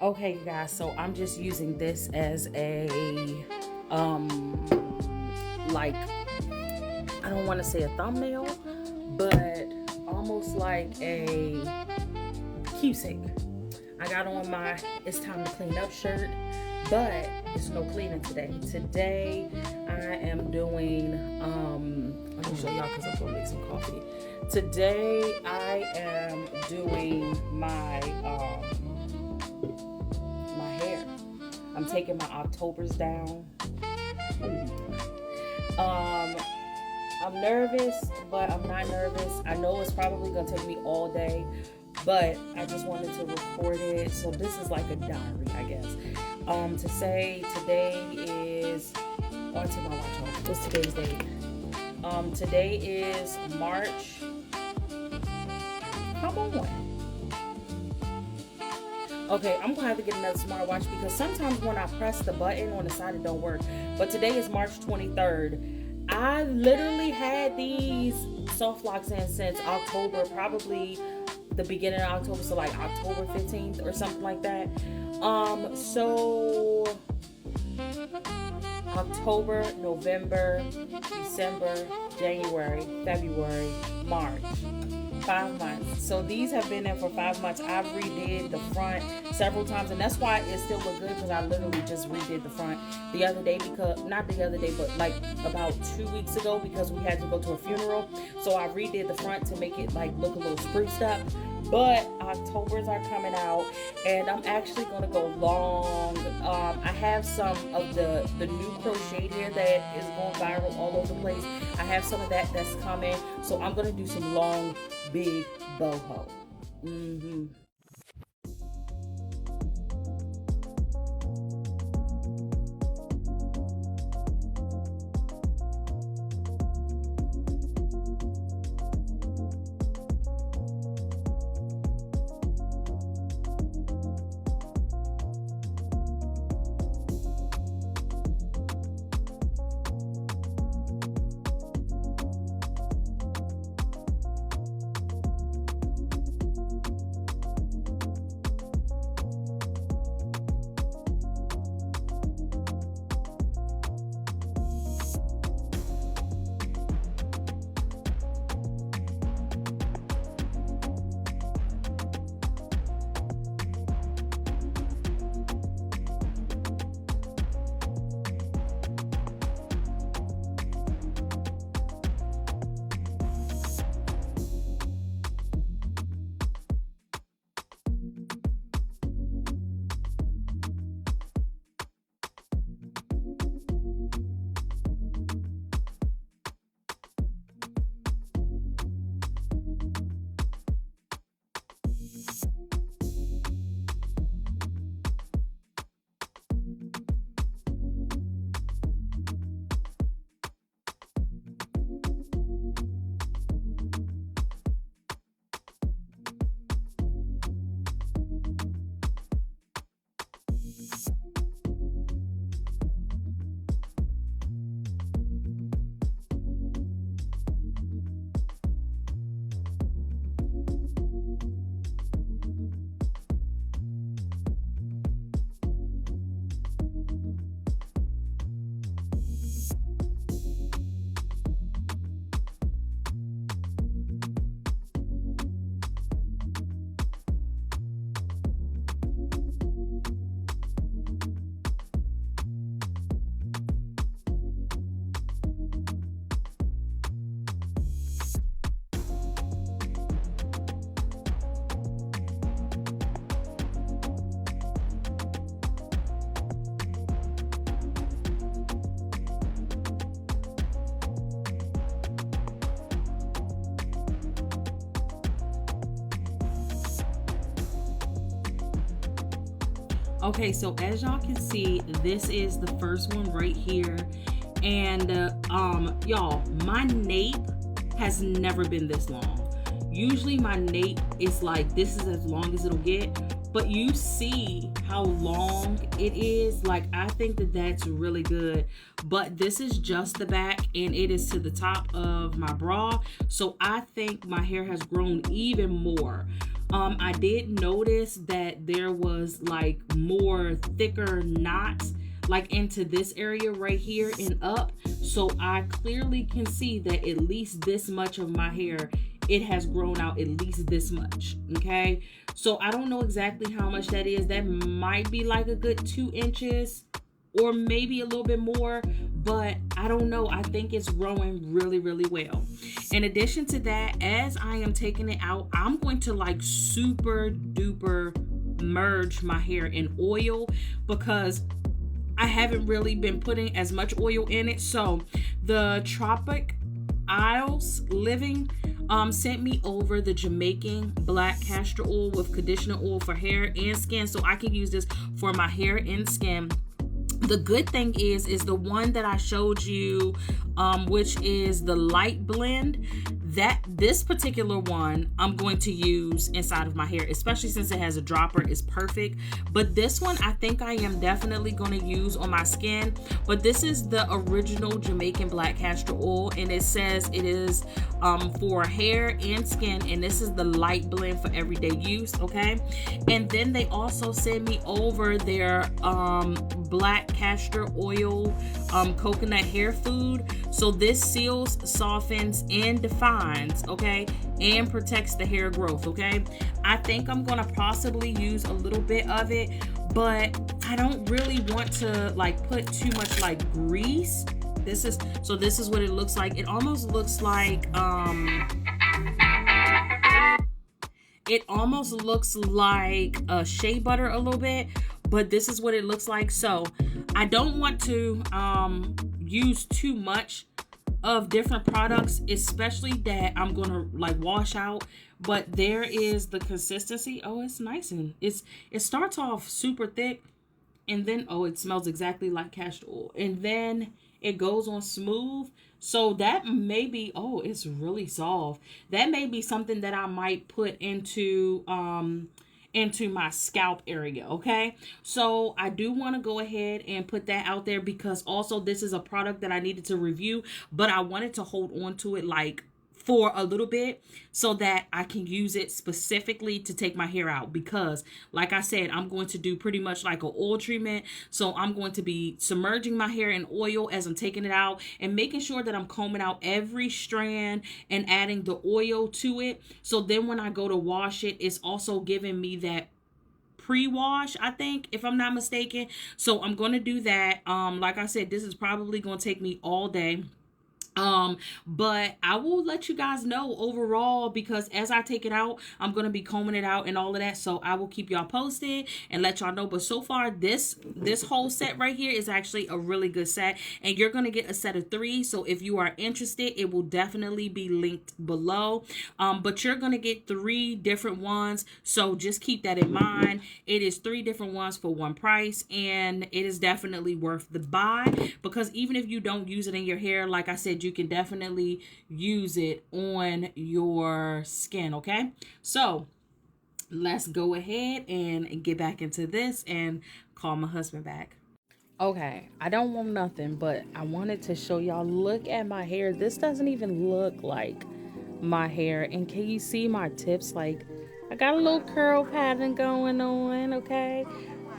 Okay, guys, so I'm just using this as a, like, I don't want to say a thumbnail, but almost like a keepsake. I got on my "it's time to clean up" shirt, but it's no cleaning today. Today I am doing, let me show y'all because I'm gonna make some coffee. Today I am doing my hair. I'm taking my Octobers down. I'm nervous, but I'm not nervous. I know it's probably gonna take me all day, but I just wanted to record it. So this is like a diary, I guess. To say today is, oh, I took my watch off. What's today's date? Today is March. Come on. Okay, I'm gonna have to get another smartwatch because sometimes when I press the button on the side, it don't work. But today is March 23rd. I literally had these soft locks in since October, probably the beginning of October, so like October 15th or something like that. So October, November, December, January, February, March. 5 months. So these have been in for 5 months. I've redid the front several times, and that's why it still look good, because I literally just redid the front the other day, because not the other day, but like about 2 weeks ago, because we had to go to a funeral. So I redid the front to make it like look a little spruced up. But Octobers are coming out, and I'm actually gonna go long. I have some of the new crochet here that is going viral all over the place. I have some of that's coming, so I'm gonna do some long, big boho. Okay, so as y'all can see, this is the first one right here. And y'all, my nape has never been this long. Usually my nape is like, this is as long as it'll get, but you see how long it is. Like, I think that that's really good. But this is just the back, and it is to the top of my bra, so I think my hair has grown even more. I did notice that there was like more thicker knots like into this area right here and up. So I clearly can see that at least this much of my hair, it has grown out at least this much. Okay. So I don't know exactly how much that is. That might be like a good 2 inches or maybe a little bit more, but I don't know. I think it's growing really, really well. In addition to that, as I am taking it out, I'm going to like super duper merge my hair in oil because I haven't really been putting as much oil in it. So the Tropic Isles Living sent me over the Jamaican black castor oil with conditioner oil for hair and skin, so I can use this for my hair and skin. The good thing is the one that I showed you, which is the light blend, that this particular one I'm going to use inside of my hair, especially since it has a dropper. It's perfect. But this one I think I am definitely going to use on my skin. But this is the original Jamaican black castor oil, and it says it is for hair and skin, and this is the light blend for everyday use. Okay, and then they also send me over their black castor oil coconut hair food. So this seals, softens, and defines, okay, and protects the hair growth. Okay, I think I'm gonna possibly use a little bit of it, but I don't really want to like put too much like grease. This is what it looks like. It almost looks like shea butter a little bit, but this is what it looks like. So I don't want to use too much of different products, especially that I'm gonna like wash out. But there is the consistency. Oh, it's nice, and it starts off super thick, and then it smells exactly like castor oil, and then it goes on smooth. So that may be, it's really soft. That may be something that I might put into my scalp area. Okay, so I do want to go ahead and put that out there because also this is a product that I needed to review, but I wanted to hold on to it like for a little bit so that I can use it specifically to take my hair out, because like I said, I'm going to do pretty much like an oil treatment. So I'm going to be submerging my hair in oil as I'm taking it out and making sure that I'm combing out every strand and adding the oil to it. So then when I go to wash it, it's also giving me that pre-wash, I think, if I'm not mistaken. So I'm going to do that. Like I said, this is probably going to take me all day. But I will let you guys know overall, because as I take it out, I'm going to be combing it out and all of that. So I will keep y'all posted and let y'all know. But so far, this whole set right here is actually a really good set, and you're going to get a set of 3. So if you are interested, it will definitely be linked below. But you're going to get 3 different ones. So just keep that in mind. It is 3 different ones for one price, and it is definitely worth the buy, because even if you don't use it in your hair, like I said, you can definitely use it on your skin. Okay, so let's go ahead and get back into this and call my husband back. Okay, I don't want nothing, but I wanted to show y'all. Look at my hair. This doesn't even look like my hair, and can you see my tips? Like, I got a little curl pattern going on. Okay,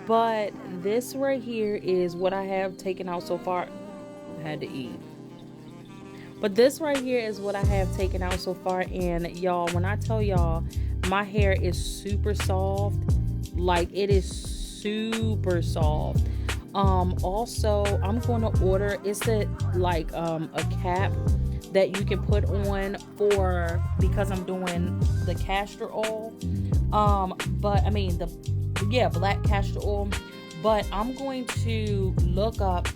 but this right here is what I have taken out so far. I had to eat. But this right here is what I have taken out so far. And y'all, when I tell y'all, my hair is super soft. Like, it is super soft. Also, I'm going to order, it's a cap that you can put on for, because I'm doing the castor oil. But I mean, black castor oil. But I'm going to look up,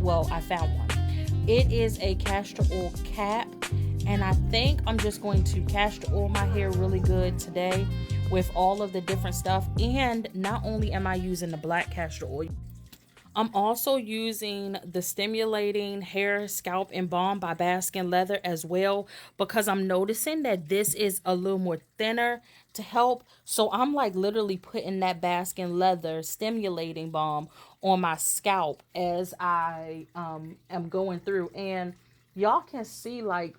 I found one. It is a castor oil cap, and I think I'm just going to castor oil my hair really good today with all of the different stuff. And not only am I using the black castor oil, I'm also using the Stimulating Hair, Scalp, and Balm by Baskin Leather as well, because I'm noticing that this is a little more thinner to help. So I'm like literally putting that Baskin Leather Stimulating Balm on my scalp as I am going through. And y'all can see, like,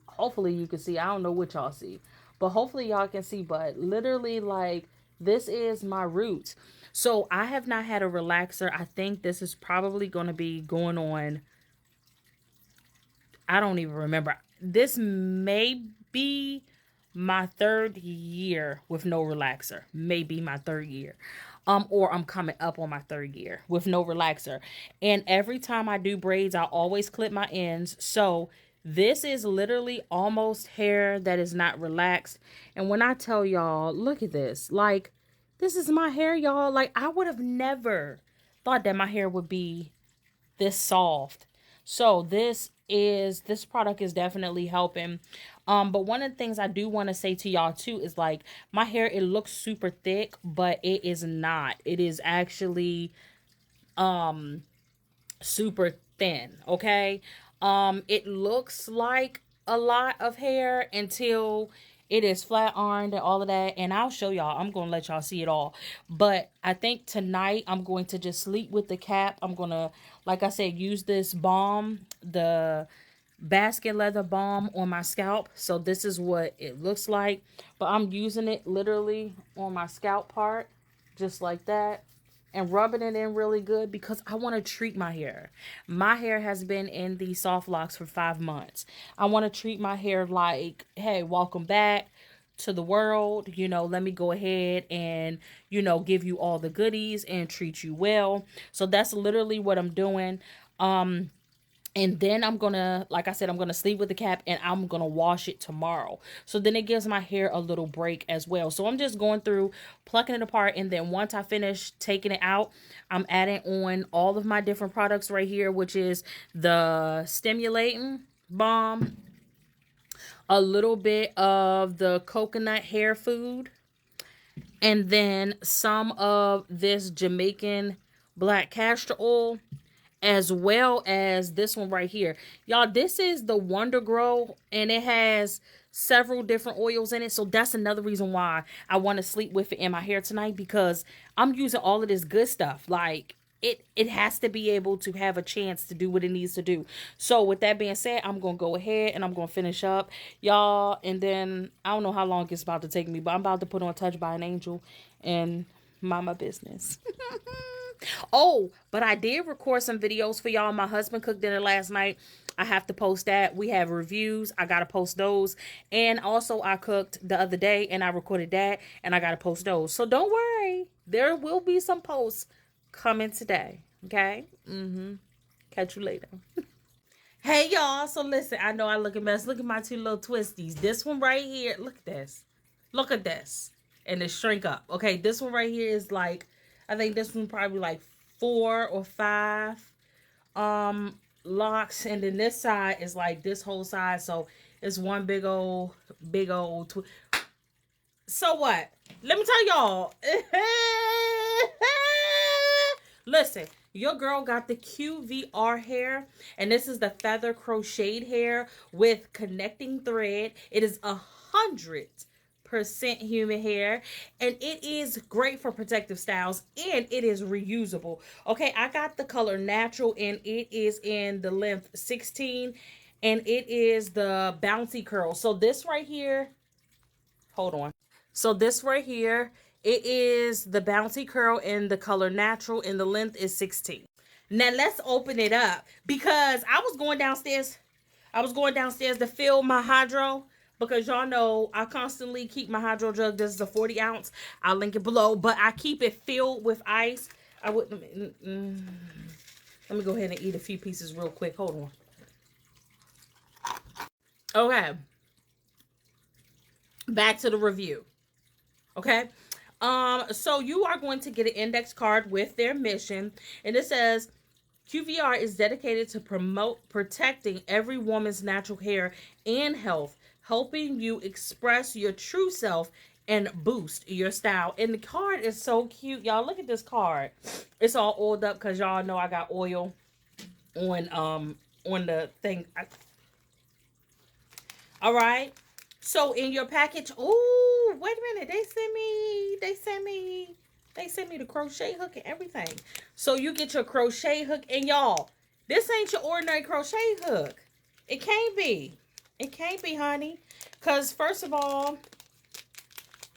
hopefully you can see, I don't know what y'all see, but hopefully y'all can see. But literally, like, this is my roots. So I have not had a relaxer. I think this is probably going to be going on, I don't even remember. This may be my 3rd year with no relaxer. Maybe my 3rd year. Or I'm coming up on my 3rd year with no relaxer. And every time I do braids, I always clip my ends. So this is literally almost hair that is not relaxed. And when I tell y'all, look at this. Like, this is my hair, y'all. Like, I would have never thought that my hair would be this soft. So this product is definitely helping. But one of the things I do want to say to y'all too is, like, my hair, it looks super thick, but it is not. It is actually super thin, okay? It looks like a lot of hair until it is flat ironed and all of that, and I'll show y'all. I'm gonna let y'all see it all. But I think tonight I'm going to just sleep with the cap. I'm gonna, like I said, use this balm, the basket leather balm, on my scalp. So this is what it looks like, but I'm using it literally on my scalp part, just like that, and rubbing it in really good because I want to treat my hair. My hair has been in the soft locks for 5 months. I want to treat my hair like, hey, welcome back to the world. You know, let me go ahead and, you know, give you all the goodies and treat you well. So that's literally what I'm doing. And then I'm going to, like I said, I'm going to sleep with the cap and I'm going to wash it tomorrow. So then it gives my hair a little break as well. So I'm just going through, plucking it apart. And then once I finish taking it out, I'm adding on all of my different products right here, which is the stimulating balm, a little bit of the coconut hair food, and then some of this Jamaican black castor oil, as well as this one right here. Y'all, this is the Wonder Grow, and it has several different oils in it. So that's another reason why I want to sleep with it in my hair tonight, because I'm using all of this good stuff. Like, it has to be able to have a chance to do what it needs to do. So with that being said, I'm going to go ahead and I'm going to finish up, y'all. And then I don't know how long it's about to take me, but I'm about to put on Touched by an Angel and mind my business. Oh, but I did record some videos for y'all. My husband cooked dinner last night. I have to post that. We have reviews. I got to post those. And also I cooked the other day and I recorded that and I got to post those. So don't worry. There will be some posts coming today. Okay? Catch you later. Hey, y'all. So listen, I know I look a mess. Look at my 2 little twisties. This one right here. Look at this. Look at this. And it shrink up. Okay, this one right here is like, I think this one probably like 4 or 5 locks, and then this side is like this whole side, so it's one big old so what? Let me tell y'all. Listen, your girl got the QVR hair, and this is the feather crocheted hair with connecting thread. It is 100% human hair, and it is great for protective styles, and it is reusable. Okay, I got the color natural, and it is in the length 16, and it is the bouncy curl. So this right here, hold on. So this right here, it is the bouncy curl in the color natural, and the length is 16. Now let's open it up, because I was going downstairs to fill my hydro, because y'all know I constantly keep my hydro jug. This is a 40 ounce. I'll link it below, but I keep it filled with ice. I wouldn't. Let me go ahead and eat a few pieces real quick. Hold on. Okay. Back to the review. Okay. So you are going to get an index card with their mission, and it says, QVR is dedicated to protecting every woman's natural hair and health, helping you express your true self and boost your style. And the card is so cute, y'all. Look at this card. It's all oiled up because y'all know I got oil on the thing. All right. So in your package, oh, wait a minute. They sent me the crochet hook and everything. So you get your crochet hook, and y'all, this ain't your ordinary crochet hook. It can't be. It can't be, honey. Because first of all,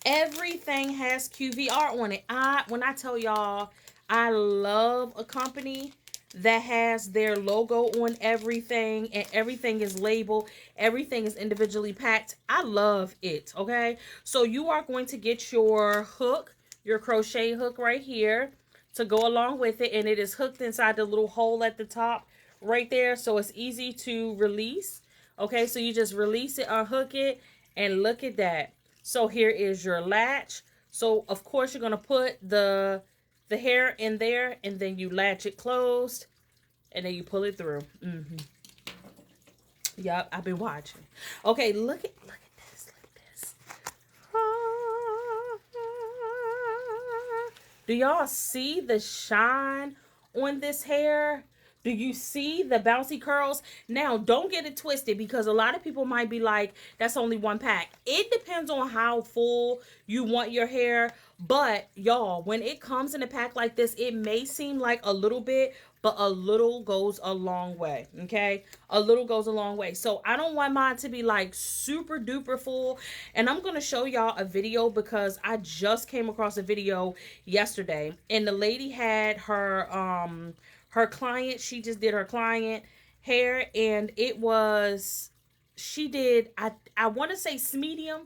Everything has QVR on it. When I tell y'all, I love a company that has their logo on everything and everything is labeled, everything is individually packed. I love it. Okay, so you are going to get your hook, your crochet hook right here to go along with it, and it is hooked inside the little hole at the top right there, so it's easy to release. Okay, so you just release it, unhook it, and look at that. So here is your latch. So of course you're gonna put the hair in there, and then you latch it closed, and then you pull it through. Yup, I've been watching. Okay, look at this. Look at this. Do y'all see the shine on this hair? Do you see the bouncy curls? Now, don't get it twisted, because a lot of people might be like, that's only one pack. It depends on how full you want your hair. But y'all, when it comes in a pack like this, it may seem like a little bit, but a little goes a long way. Okay, a little goes a long way. So I don't want mine to be like super duper full. And I'm gonna show y'all a video, because I just came across a video yesterday, and the lady had her client, she just did her client hair, and it was, she did, I want to say medium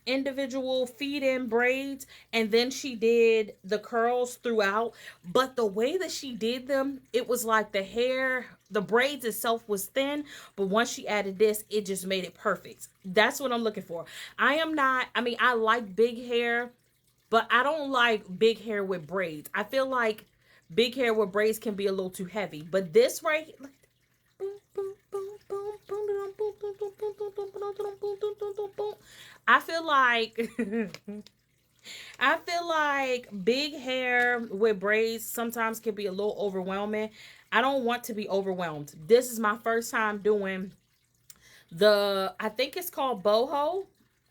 individual feed-in braids, and then she did the curls throughout. But the way that she did them, it was like the hair, the braids itself was thin, but once she added this, it just made it perfect. That's what I'm looking for. I like big hair, but I don't like big hair with braids. I feel like big hair with braids can be a little too heavy. But this right here, I feel like I feel like big hair with braids sometimes can be a little overwhelming. I don't want to be overwhelmed. This is my first time doing I think it's called boho.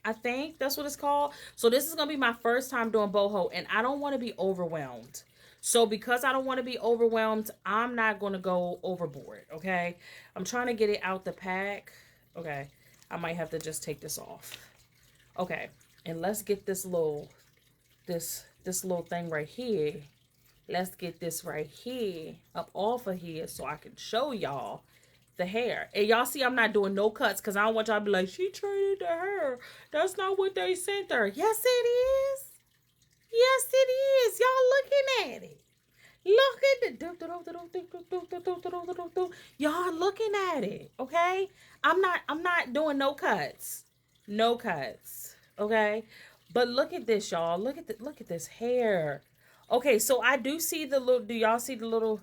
I think that's what it's called. So this is going to be my first time doing boho, and I don't want to be overwhelmed. So because I don't want to be overwhelmed, I'm not going to go overboard, okay? I'm trying to get it out the pack. Okay, I might have to just take this off. Okay, and let's get this little thing right here. Let's get this right here up off of here so I can show y'all the hair. And y'all see I'm not doing no cuts, because I don't want y'all to be like, she traded the hair. That's not what they sent her. Yes, it is. Yes, it is. Y'all looking at it. Look at the y'all looking at it. Okay, I'm not doing no cuts. No cuts. Okay, but look at this, y'all. Look at this hair. Okay, so I do see the little, do y'all see the little,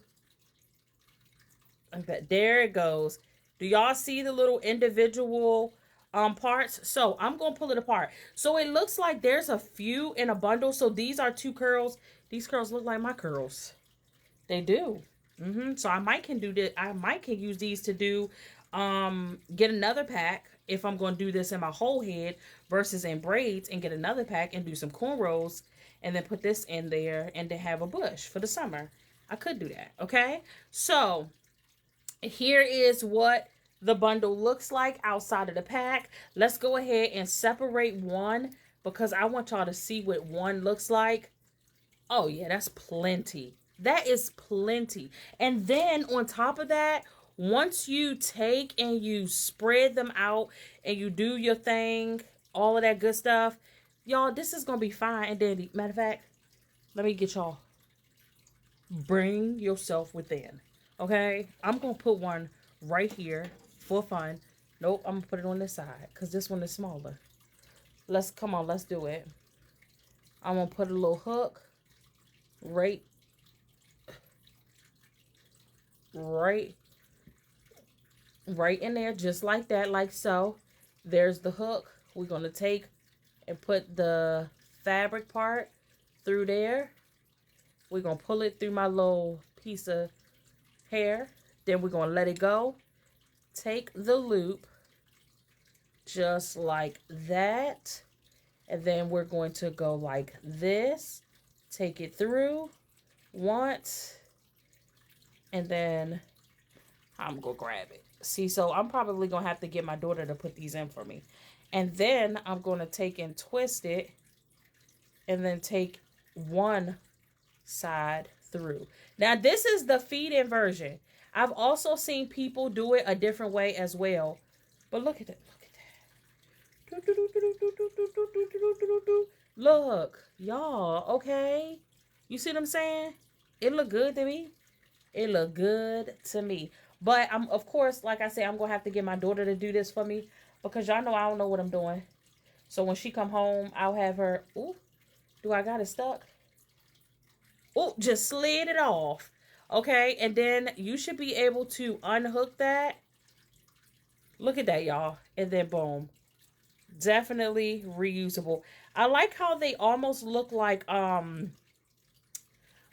okay, there it goes. Do y'all see the little individual parts? So I'm gonna pull it apart. So it looks like there's a few in a bundle. So these are 2 curls. These curls look like my curls. They do. So I might can do this. I might can use these to do get another pack if I'm going to do this in my whole head versus in braids, and get another pack and do some cornrows, and then put this in there and then have a bush for the summer. I could do that. Okay, so here is what the bundle looks like outside of the pack. Let's go ahead and separate one, because I want y'all to see what one looks like. Oh yeah, that's plenty. That is plenty. And then on top of that, once you take and you spread them out and you do your thing, all of that good stuff, y'all, this is going to be fine and dandy. Matter of fact, let me get y'all. Bring yourself within. Okay? I'm going to put one right here for fun. Nope, I'm going to put it on this side because this one is smaller. Let's do it. I'm going to put a little hook right in there, just like that, like so. There's the hook. We're going to take and put the fabric part through there. We're going to pull it through my little piece of hair. Then we're going to let it go. Take the loop just like that. And then we're going to go like this. Take it through once. And then I'm going to grab it. See, so I'm probably going to have to get my daughter to put these in for me. And then I'm going to take and twist it and then take one side through. Now, this is the feed-in version. I've also seen people do it a different way as well. But look at that. Look at that. Look, y'all, okay? You see what I'm saying? It look good to me. It look good to me. But I'm, of course, like I said, I'm going to have to get my daughter to do this for me because y'all know I don't know what I'm doing. So when she come home, I'll have her. Ooh, do I got it stuck? Oh, just slid it off. Okay, and then you should be able to unhook that. Look at that, y'all. And then boom. Definitely reusable. I like how they almost look like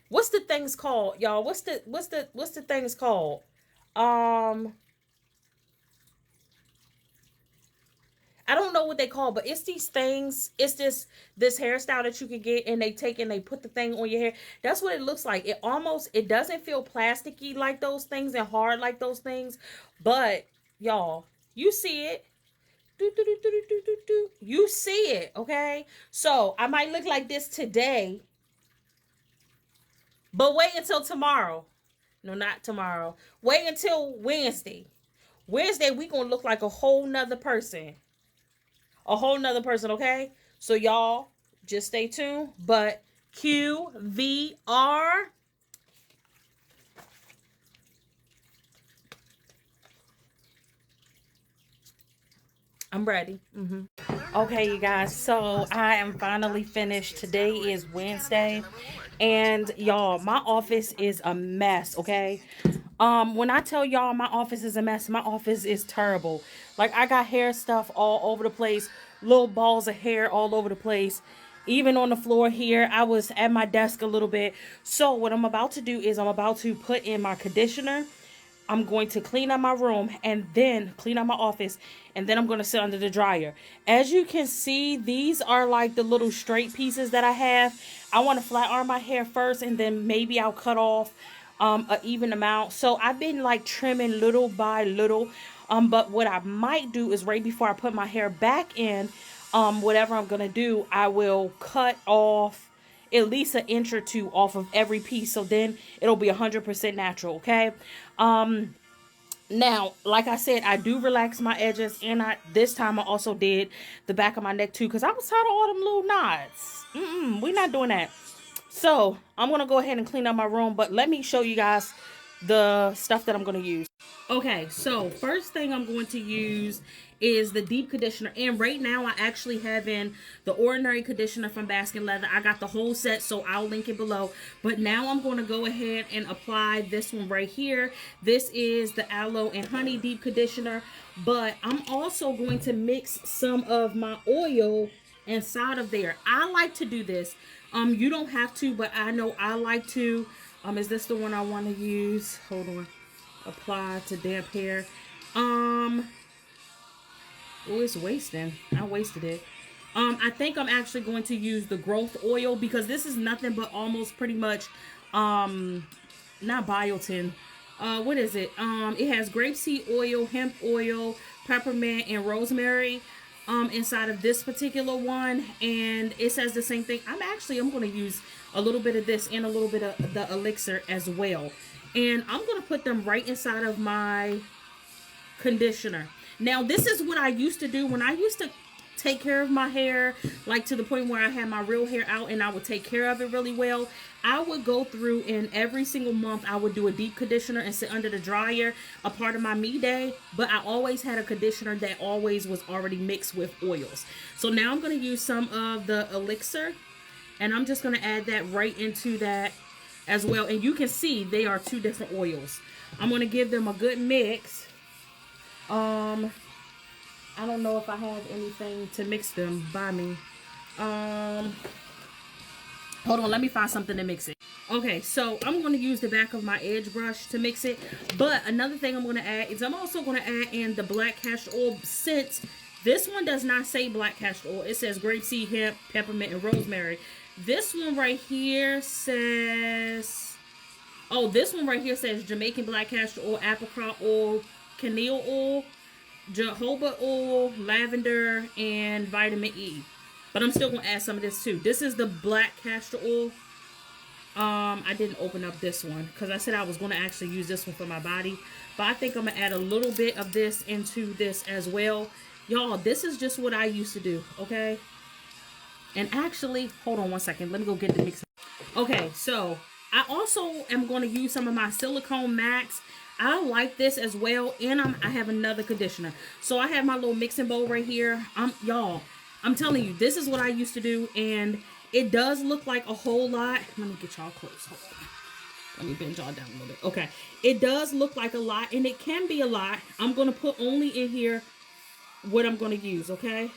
what's the things called, y'all? What's the things called? I don't know what they call, but it's these things. It's this hairstyle that you can get, and they take and they put the thing on your hair. That's what it looks like. It doesn't feel plasticky like those things and hard like those things, but y'all, you see it. You see it, okay? So I might look like this today, but wait until tomorrow. No, not tomorrow. Wait until Wednesday. Wednesday, we gonna look like a whole nother person. A whole nother person, okay? So y'all just stay tuned. But QVR. I'm ready. Okay, you guys. So I am finally finished. Today is Wednesday. And y'all, my office is a mess, okay? When I tell y'all my office is a mess, my office is terrible. Like, I got hair stuff all over the place, little balls of hair all over the place, even on the floor here. I was at my desk a little bit. So what I'm about to do is I'm about to put in my conditioner. I'm going to clean up my room and then clean up my office, and then I'm going to sit under the dryer. As you can see, these are like the little straight pieces that I have. I want to flat iron my hair first, and then maybe I'll cut off an even amount. So I've been like trimming little by little. But what I might do is right before I put my hair back in, whatever I'm going to do, I will cut off at least an inch or two off of every piece, so then it'll be 100% natural. Okay. Now, like I said, I do relax my edges, and this time I also did the back of my neck too, because I was tired of all them little knots. We're not doing that. So I'm gonna go ahead and clean up my room, but let me show you guys the stuff that I'm gonna use. Okay, so first thing I'm going to use is the deep conditioner, and right now I actually have in the ordinary conditioner from Baskin Leather. I got the whole set, so I'll link it below, but now I'm going to go ahead and apply this one right here. This is the aloe and honey deep conditioner, but I'm also going to mix some of my oil inside of there. I like to do this. You don't have to, but I know I like to. Is this the one I want to use? Hold on. Apply to damp hair. Oh, it's wasting. I wasted it. I think I'm actually going to use the growth oil, because this is nothing but almost pretty much not biotin. What is it? It has grapeseed oil, hemp oil, peppermint, and rosemary inside of this particular one, and it says the same thing. I'm going to use a little bit of this and a little bit of the elixir as well, and I'm going to put them right inside of my conditioner. Now, this is what I used to do when I used to take care of my hair, like to the point where I had my real hair out and I would take care of it really well. I would go through, and every single month I would do a deep conditioner and sit under the dryer, a part of my me day, but I always had a conditioner that always was already mixed with oils. So now I'm going to use some of the elixir, and I'm just going to add that right into that as well. And you can see they are two different oils. I'm going to give them a good mix. I don't know if I have anything to mix them by me. Hold on, let me find something to mix it. Okay, so I'm going to use the back of my edge brush to mix it. But another thing I'm going to add is I'm also going to add in the black castor oil, since this one does not say black castor oil. It says grapeseed, hemp, peppermint, and rosemary. This one right here says, this one right here says Jamaican black castor oil, apricot oil, canola oil. jojoba oil, lavender, and vitamin E. But I'm still gonna add some of this too. This is the black castor oil. I didn't open up this one because I said I was gonna actually use this one for my body. But I think I'm gonna add a little bit of this into this as well. Y'all, this is just what I used to do, okay? And actually, hold on one second. Let me go get the mix. Okay, so I also am going to use some of my silicone max. I like this as well, and I have another conditioner. So I have my little mixing bowl right here. Y'all, I'm telling you, this is what I used to do, and it does look like a whole lot. Let me get y'all close. Hold on. Let me bend y'all down a little bit. Okay, it does look like a lot, and it can be a lot. I'm going to put only in here what I'm going to use, okay?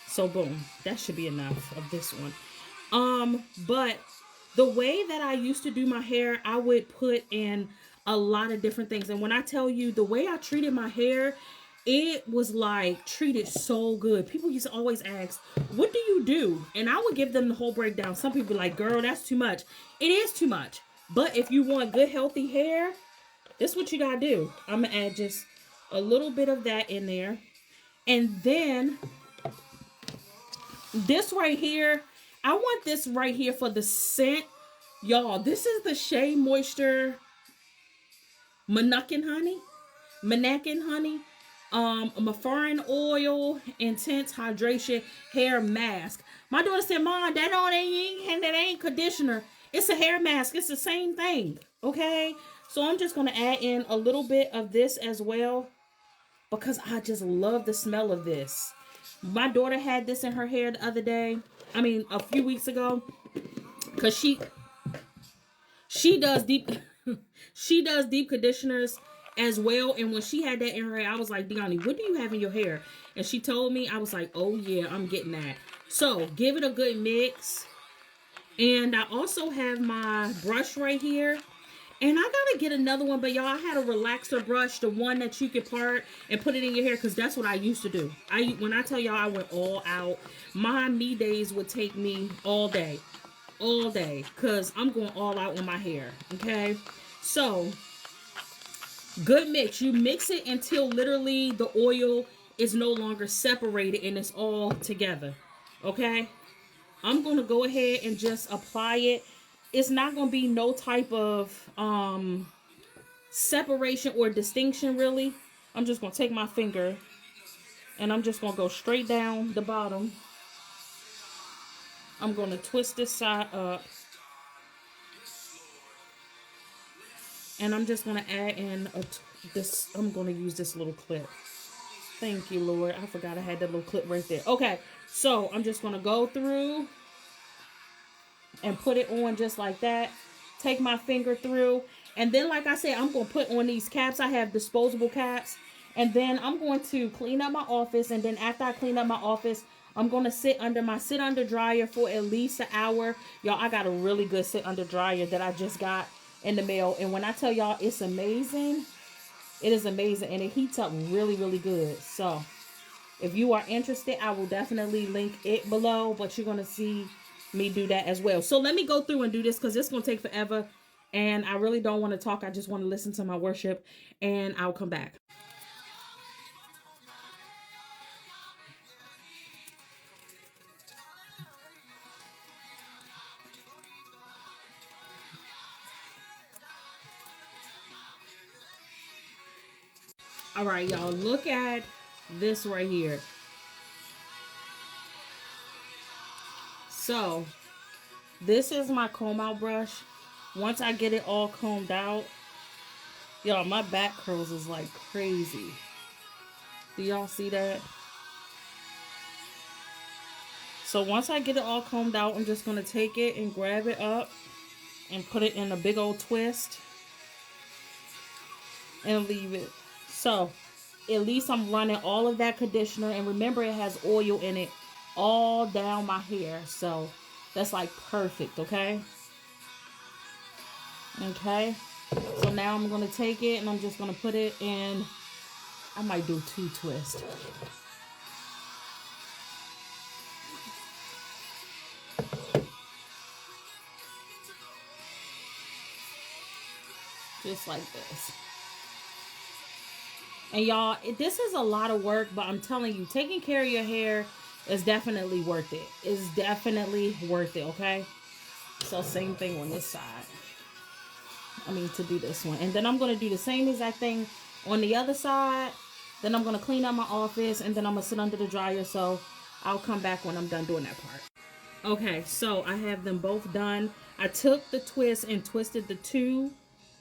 So boom, that should be enough of this one. But the way that I used to do my hair, I would put in a lot of different things. And when I tell you the way I treated my hair, it was like treated so good. People used to always ask, what do you do? And I would give them the whole breakdown. Some people like, girl, that's too much. It is too much. But if you want good, healthy hair, this is what you gotta do. I'm gonna add just a little bit of that in there. And then this right here, I want this right here for the scent. Y'all, this is the Shea Moisture Monacan Honey. Mafarin Oil Intense Hydration Hair Mask. My daughter said, Mom, that ain't conditioner. It's a hair mask. It's the same thing. Okay? So I'm just going to add in a little bit of this as well, because I just love the smell of this. My daughter had this in her hair the other day. I mean, a few weeks ago. Because she does deep she does deep conditioners as well. And when she had that in her hair, I was like, Deani, what do you have in your hair? And she told me. I was like, oh yeah, I'm getting that. So give it a good mix. And I also have my brush right here. And I gotta get another one, but y'all, I had a relaxer brush, the one that you could part and put it in your hair, because that's what I used to do. When I tell y'all I went all out, my me days would take me all day, because I'm going all out on my hair, okay? So, good mix. You mix it until literally the oil is no longer separated and it's all together, okay? I'm going to go ahead and just apply it. It's not going to be no type of separation or distinction, really. I'm just going to take my finger and I'm just going to go straight down the bottom. I'm going to twist this side up. And I'm just going to add in this. I'm going to use this little clip. Thank you, Lord. I forgot I had that little clip right there. Okay, so I'm just going to go through and put it on just like that. Take my finger through. And then, like I said, I'm going to put on these caps. I have disposable caps. And then I'm going to clean up my office. And then after I clean up my office, I'm going to sit under dryer for at least an hour. Y'all, I got a really good sit under dryer that I just got in the mail. And when I tell y'all, it's amazing. It is amazing. And it heats up really, really good. So if you are interested, I will definitely link it below. But you're going to see me do that as well. So let me go through and do this, because it's going to take forever. And I really don't want to talk. I just want to listen to my worship. And I'll come back. All right, y'all, look at this right here. So this is my comb out brush. Once I get it all combed out, y'all, my back curls is like crazy. Do y'all see that? So once I get it all combed out, I'm just going to take it and grab it up and put it in a big old twist and leave it. So at least I'm running all of that conditioner, and remember, it has oil in it all down my hair. So that's like perfect. Okay. So now I'm going to take it and I'm just going to put it in. I might do 2 twists. Just like this. And y'all, this is a lot of work, but I'm telling you, taking care of your hair is definitely worth it. It's definitely worth it, okay? So same thing on this side. I mean, to do this one. And then I'm going to do the same exact thing on the other side. Then I'm going to clean up my office, and then I'm going to sit under the dryer. So I'll come back when I'm done doing that part. Okay, so I have them both done. I took the twist and twisted the two.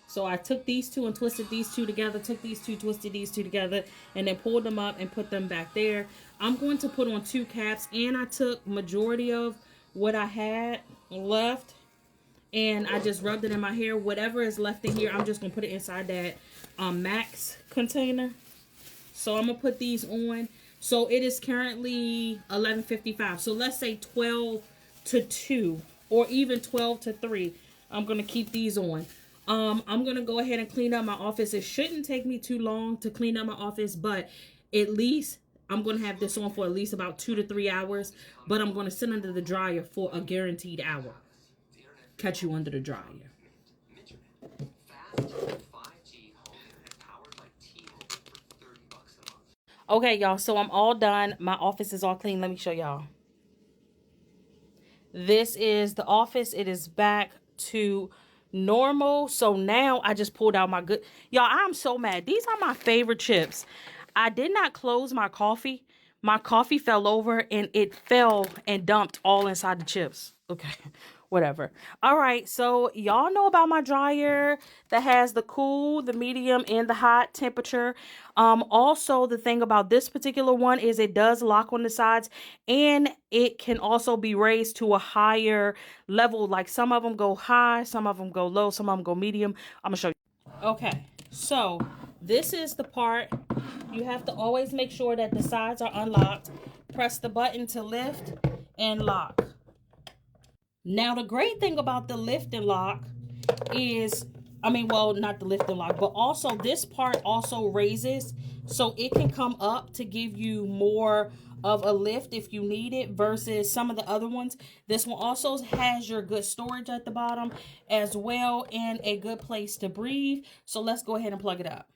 So I took these two and twisted these two together, took these two, twisted these two together, and then pulled them up and put them back there. I'm going to put on 2 caps, and I took majority of what I had left, and I just rubbed it in my hair. Whatever is left in here, I'm just going to put it inside that Max container. So I'm going to put these on. So it is currently 11:55. So let's say 12 to 2 or even 12 to 3. I'm going to keep these on. I'm going to go ahead and clean up my office. It shouldn't take me too long to clean up my office, but at least I'm going to have this on for at least about 2 to 3 hours, but I'm going to sit under the dryer for a guaranteed hour. Catch you under the dryer. Okay, y'all, so I'm all done. My office is all clean. Let me show y'all. This is the office. It is back to normal. So now I just pulled out my good. Y'all, I'm so mad. These are my favorite chips. I did not close my coffee. My coffee fell over and it fell and dumped all inside the chips. Okay, whatever. All right, so y'all know about my dryer that has the cool, the medium, and the hot temperature. Also, the thing about this particular one is it does lock on the sides, and it can also be raised to a higher level. Like some of them go high, some of them go low, some of them go medium. I'm gonna show you. Okay, so this is the part. You have to always make sure that the sides are unlocked. Press the button to lift and lock. Now, the great thing about the lift and lock is, well, not the lift and lock, but also this part also raises, so it can come up to give you more of a lift if you need it versus some of the other ones. This one also has your good storage at the bottom as well, and a good place to breathe. So let's go ahead and plug it up.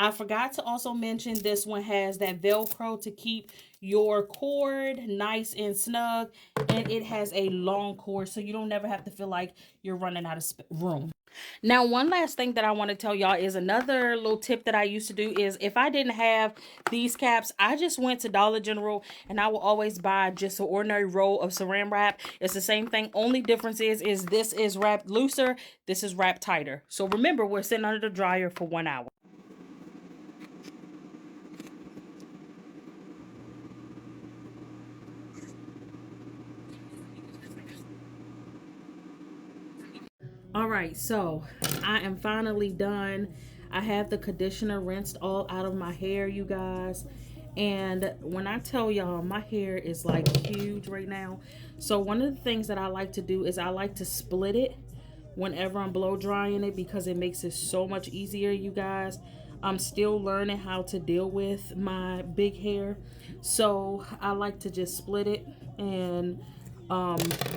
I forgot to also mention this one has that Velcro to keep your cord nice and snug, and it has a long cord so you don't never have to feel like you're running out of room. Now, one last thing that I want to tell y'all is another little tip that I used to do is if I didn't have these caps, I just went to Dollar General and I will always buy just an ordinary roll of saran wrap. It's the same thing. Only difference is this is wrapped looser, this is wrapped tighter. So remember, we're sitting under the dryer for 1 hour. All right, so I am finally done. I have the conditioner rinsed all out of my hair, you guys. And when I tell y'all, my hair is like huge right now. So one of the things that I like to do is I like to split it whenever I'm blow drying it because it makes it so much easier, you guys. I'm still learning how to deal with my big hair. So I like to just split it and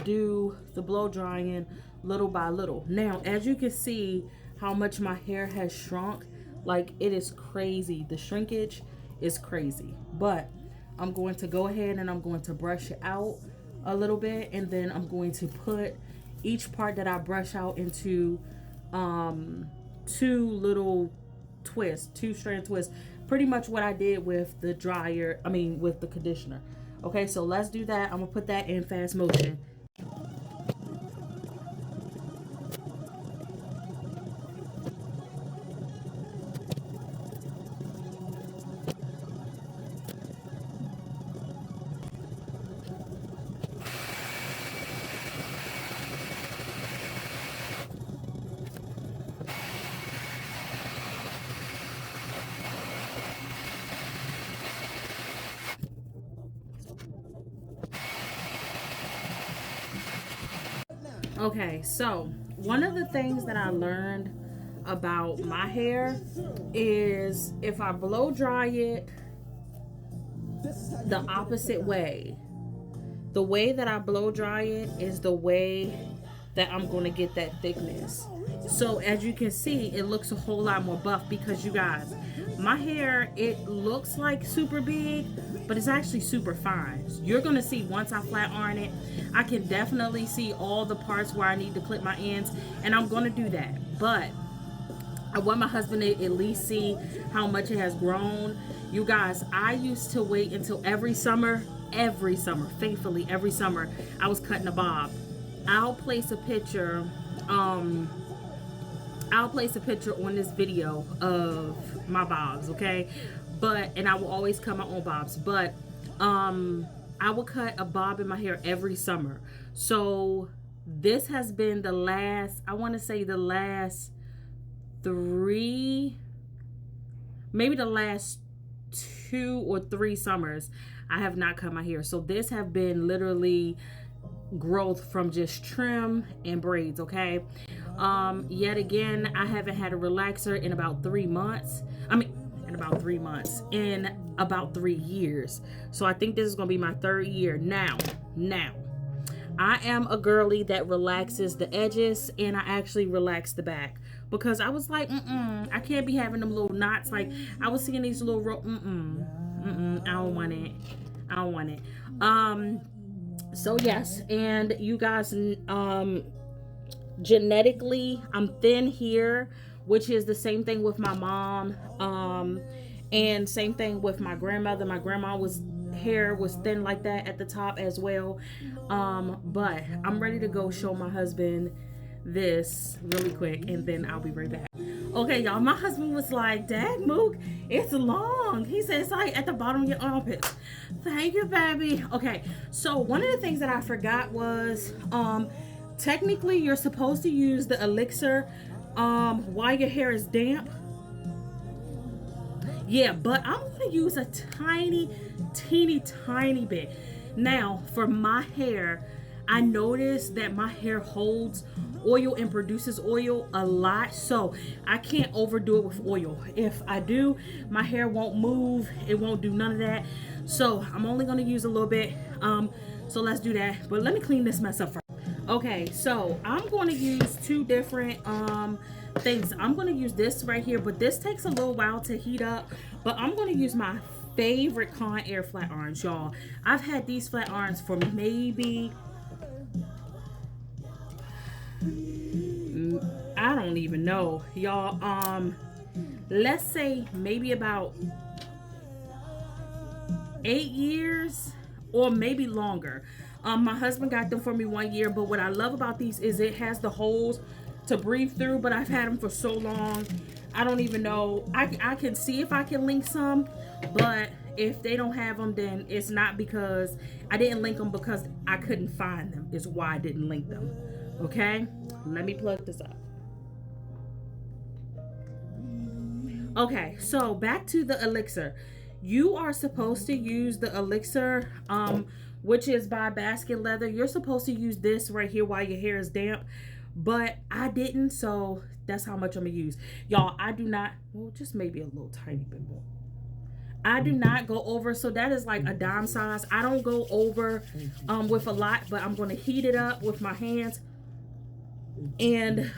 do the blow drying little by little. Now, as you can see how much my hair has shrunk, like it is crazy. The shrinkage is crazy, but I'm going to go ahead and I'm going to brush it out a little bit, and then I'm going to put each part that I brush out into 2 little twists, 2 strand twists, pretty much what I did with the dryer, with the conditioner. Okay, so let's do that. I'm gonna put that in fast motion. Okay, so one of the things that I learned about my hair is if I blow dry it the opposite way, the way that I blow dry it is the way that I'm going to get that thickness. So as you can see, it looks a whole lot more buff because, you guys, my hair, it looks like super big, but it's actually super fine. You're going to see once I flat iron it, I can definitely see all the parts where I need to clip my ends, and I'm going to do that. But I want my husband to at least see how much it has grown. You guys, I used to wait until every summer, faithfully every summer, I was cutting a bob. I'll place a picture on this video of my bobs, okay? And I will always cut my own bobs, but I will cut a bob in my hair every summer. So this has been the last, I want to say the last 3, maybe the last 2 or 3 summers I have not cut my hair. So this have been literally growth from just trim and braids, okay? Yet again, I haven't had a relaxer in about 3 months. In about 3 years. So I think this is gonna be my 3rd year. Now I am a girly that relaxes the edges, and I actually relax the back, because I was like, I can't be having them little knots. Like, I was seeing these little I don't want it. So yes, and you guys, genetically, I'm thin here, which is the same thing with my mom, and same thing with my grandmother. My grandma hair was thin like that at the top as well. But I'm ready to go show my husband this really quick, and then I'll be right back. Okay, y'all, my husband was like, Dad, Mook, it's long. He said it's like at the bottom of your armpits. Thank you, baby. Okay, so one of the things that I forgot was, technically you're supposed to use the elixir while your hair is damp. Yeah, but I'm going to use a teeny tiny bit. Now, for my hair, I noticed that my hair holds oil and produces oil a lot, so I can't overdo it with oil. If I do, my hair won't move, it won't do none of that. So I'm only going to use a little bit. So let's do that, but let me clean this mess up first. Okay, so I'm going to use 2 different things. I'm going to use this right here, but this takes a little while to heat up. But I'm going to use my favorite Conair flat irons, y'all. I've had these flat irons for maybe, I don't even know, y'all. Let's say maybe about 8 years or maybe longer. My husband got them for me 1 year, but what I love about these is it has the holes to breathe through, but I've had them for so long, I don't even know. I can see if I can link some, but if they don't have them, then it's not because I didn't link them, because I couldn't find them is why I didn't link them. Okay, let me plug this up. Okay, so back to the elixir. You are supposed to use the elixir, which is by Basket Leather. You're supposed to use this right here while your hair is damp, but I didn't, so that's how much I'm gonna use. Y'all, I do not, well, just maybe a little tiny bit more. I do not go over, so that is like a dime size. I don't go over with a lot, but I'm gonna heat it up with my hands. And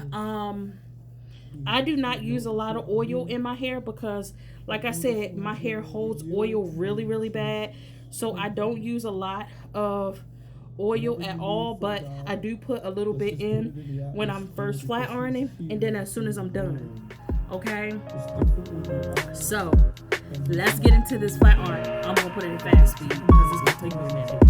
I do not use a lot of oil in my hair because, like I said, my hair holds oil really bad. So I don't use a lot of oil at all, but I do put a little bit in when I'm first flat ironing, and then as soon as I'm done. Okay, so let's get into this flat iron. I'm gonna put it in fast speed because it's gonna take me a minute.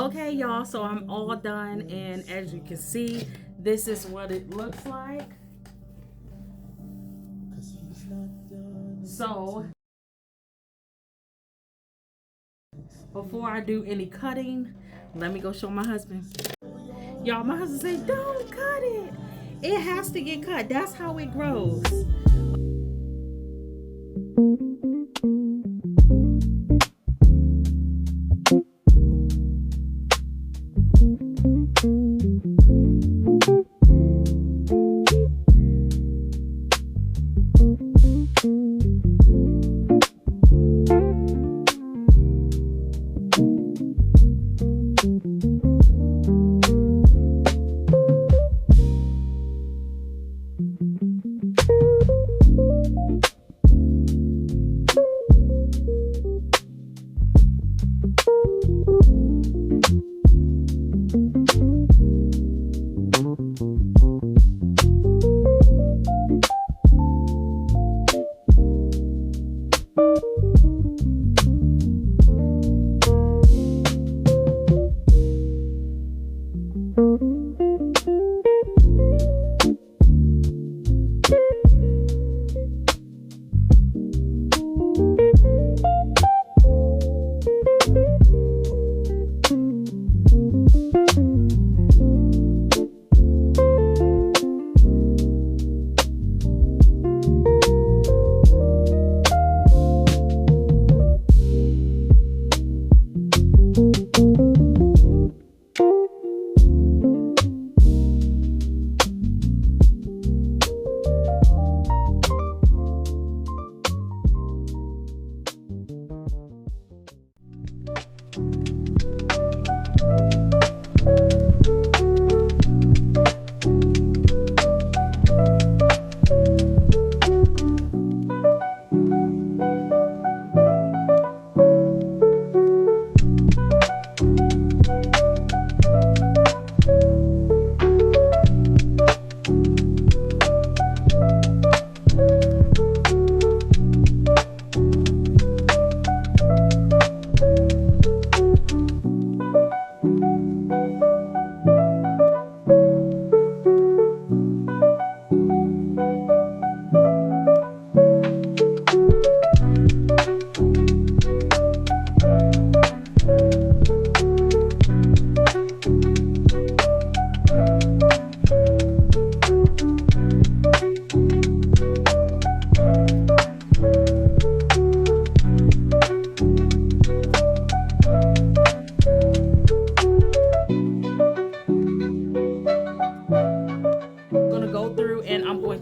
Okay, y'all, so I'm all done, and as you can see, this is what it looks like. So before I do any cutting, let me go show my husband. Y'all, my husband said, don't cut it. It has to get cut. That's how it grows.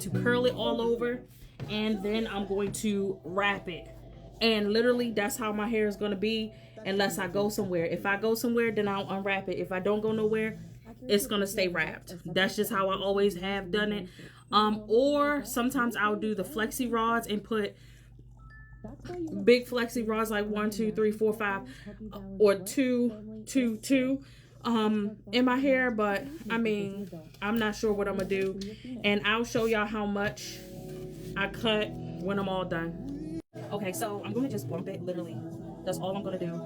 To curl it all over, and then I'm going to wrap it, and literally that's how my hair is going to be unless I go somewhere. If I go somewhere, then I'll unwrap it. If I don't go nowhere, it's going to stay wrapped. That's just how I always have done it. Or sometimes I'll do the flexi rods and put big flexi rods like 1 2 3 4 5 or 2 2 2 in my hair, but I mean, I'm not sure what I'm gonna do, and I'll show y'all how much I cut when I'm all done. Okay, so I'm gonna just bump it, literally. That's all I'm gonna do.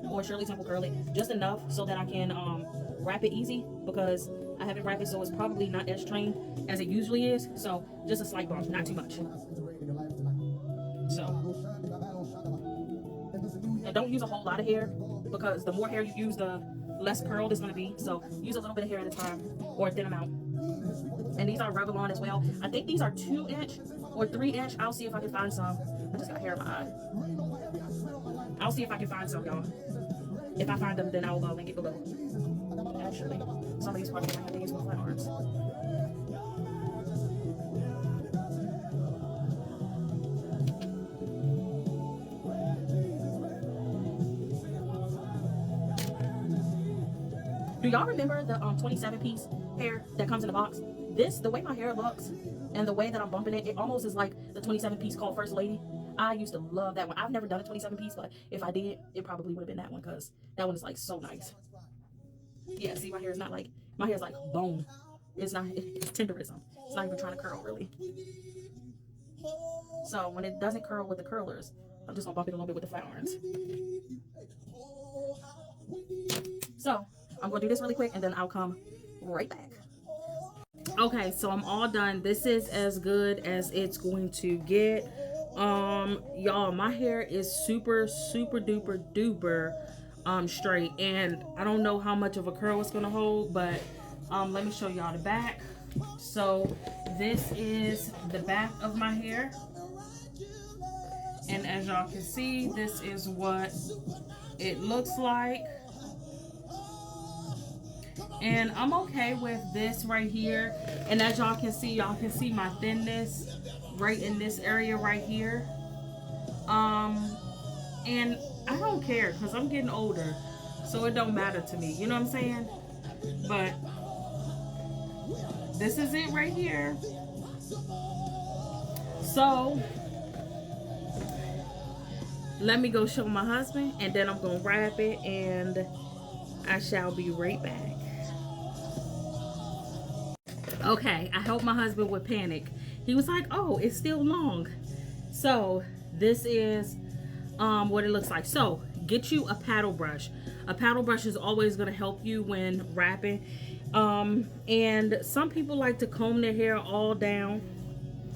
Or Shirley Temple curl it just enough so that I can wrap it easy, because I haven't wrapped it, so it's probably not as trained as it usually is. So just a slight bump, not too much. So, and don't use a whole lot of hair, because the more hair you use, the less curled it's going to be. So use a little bit of hair at a time, or a thin amount. And these are Revlon as well. I think these are 2-inch or 3-inch. I'll see if I can find some. I just got hair in my eye. I'll see if I can find some, y'all. If I find them, then I'll link it below. Actually, some of these probably might have to use my flat irons. Do y'all remember the 27-piece hair that comes in the box? The way my hair looks and the way that I'm bumping it, it almost is like the 27-piece called First Lady. I used to love that one. I've never done a 27-piece, but if I did, it probably would have been that one, because that one is like so nice. Yeah, see, my hair is not like, my hair is like bone. It's not, it's tenderism. It's not even trying to curl, really. So when it doesn't curl with the curlers, I'm just gonna bump it a little bit with the flat irons. So I'm gonna do this really quick and then I'll come right back. Okay, so I'm all done. This is as good as it's going to get. Y'all, my hair is super duper duper straight, and I don't know how much of a curl it's gonna hold, but let me show y'all the back. So this is the back of my hair, and as y'all can see, this is what it looks like. And I'm okay with this right here. And as y'all can see my thinness right in this area right here. And I don't care because I'm getting older, so it don't matter to me, you know what I'm saying? But this is it right here. So let me go show my husband, and then I'm gonna wrap it, and I shall be right back. Okay, I hope my husband would panic. He was like, oh, it's still long. So this is what it looks like. So get you a paddle brush. A paddle brush is always going to help you when wrapping. And some people like to comb their hair all down.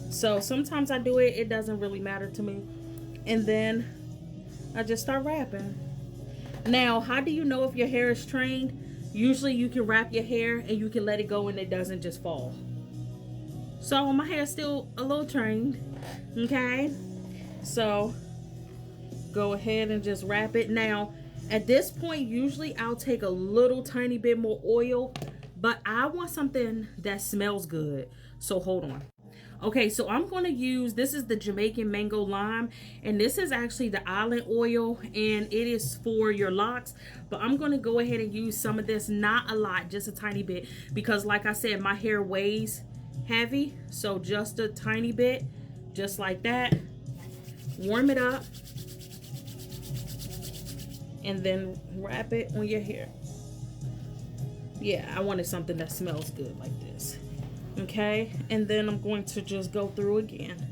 So sometimes I do it. It doesn't really matter to me. And then I just start wrapping. Now, how do you know if your hair is trained? Usually you can wrap your hair and you can let it go and it doesn't just fall. So my hair is still a little trained. Okay. So go ahead and just wrap it. Now, at this point, usually I'll take a little tiny bit more oil, but I want something that smells good. So hold on. Okay, so I'm going to use, this is the Jamaican Mango Lime, and this is actually the island oil, and it is for your locks. But I'm going to go ahead and use some of this, not a lot, just a tiny bit, because like I said, my hair weighs heavy. So just a tiny bit, just like that. Warm it up, and then wrap it on your hair. Yeah, I wanted something that smells good like this. Okay, and then I'm going to just go through again.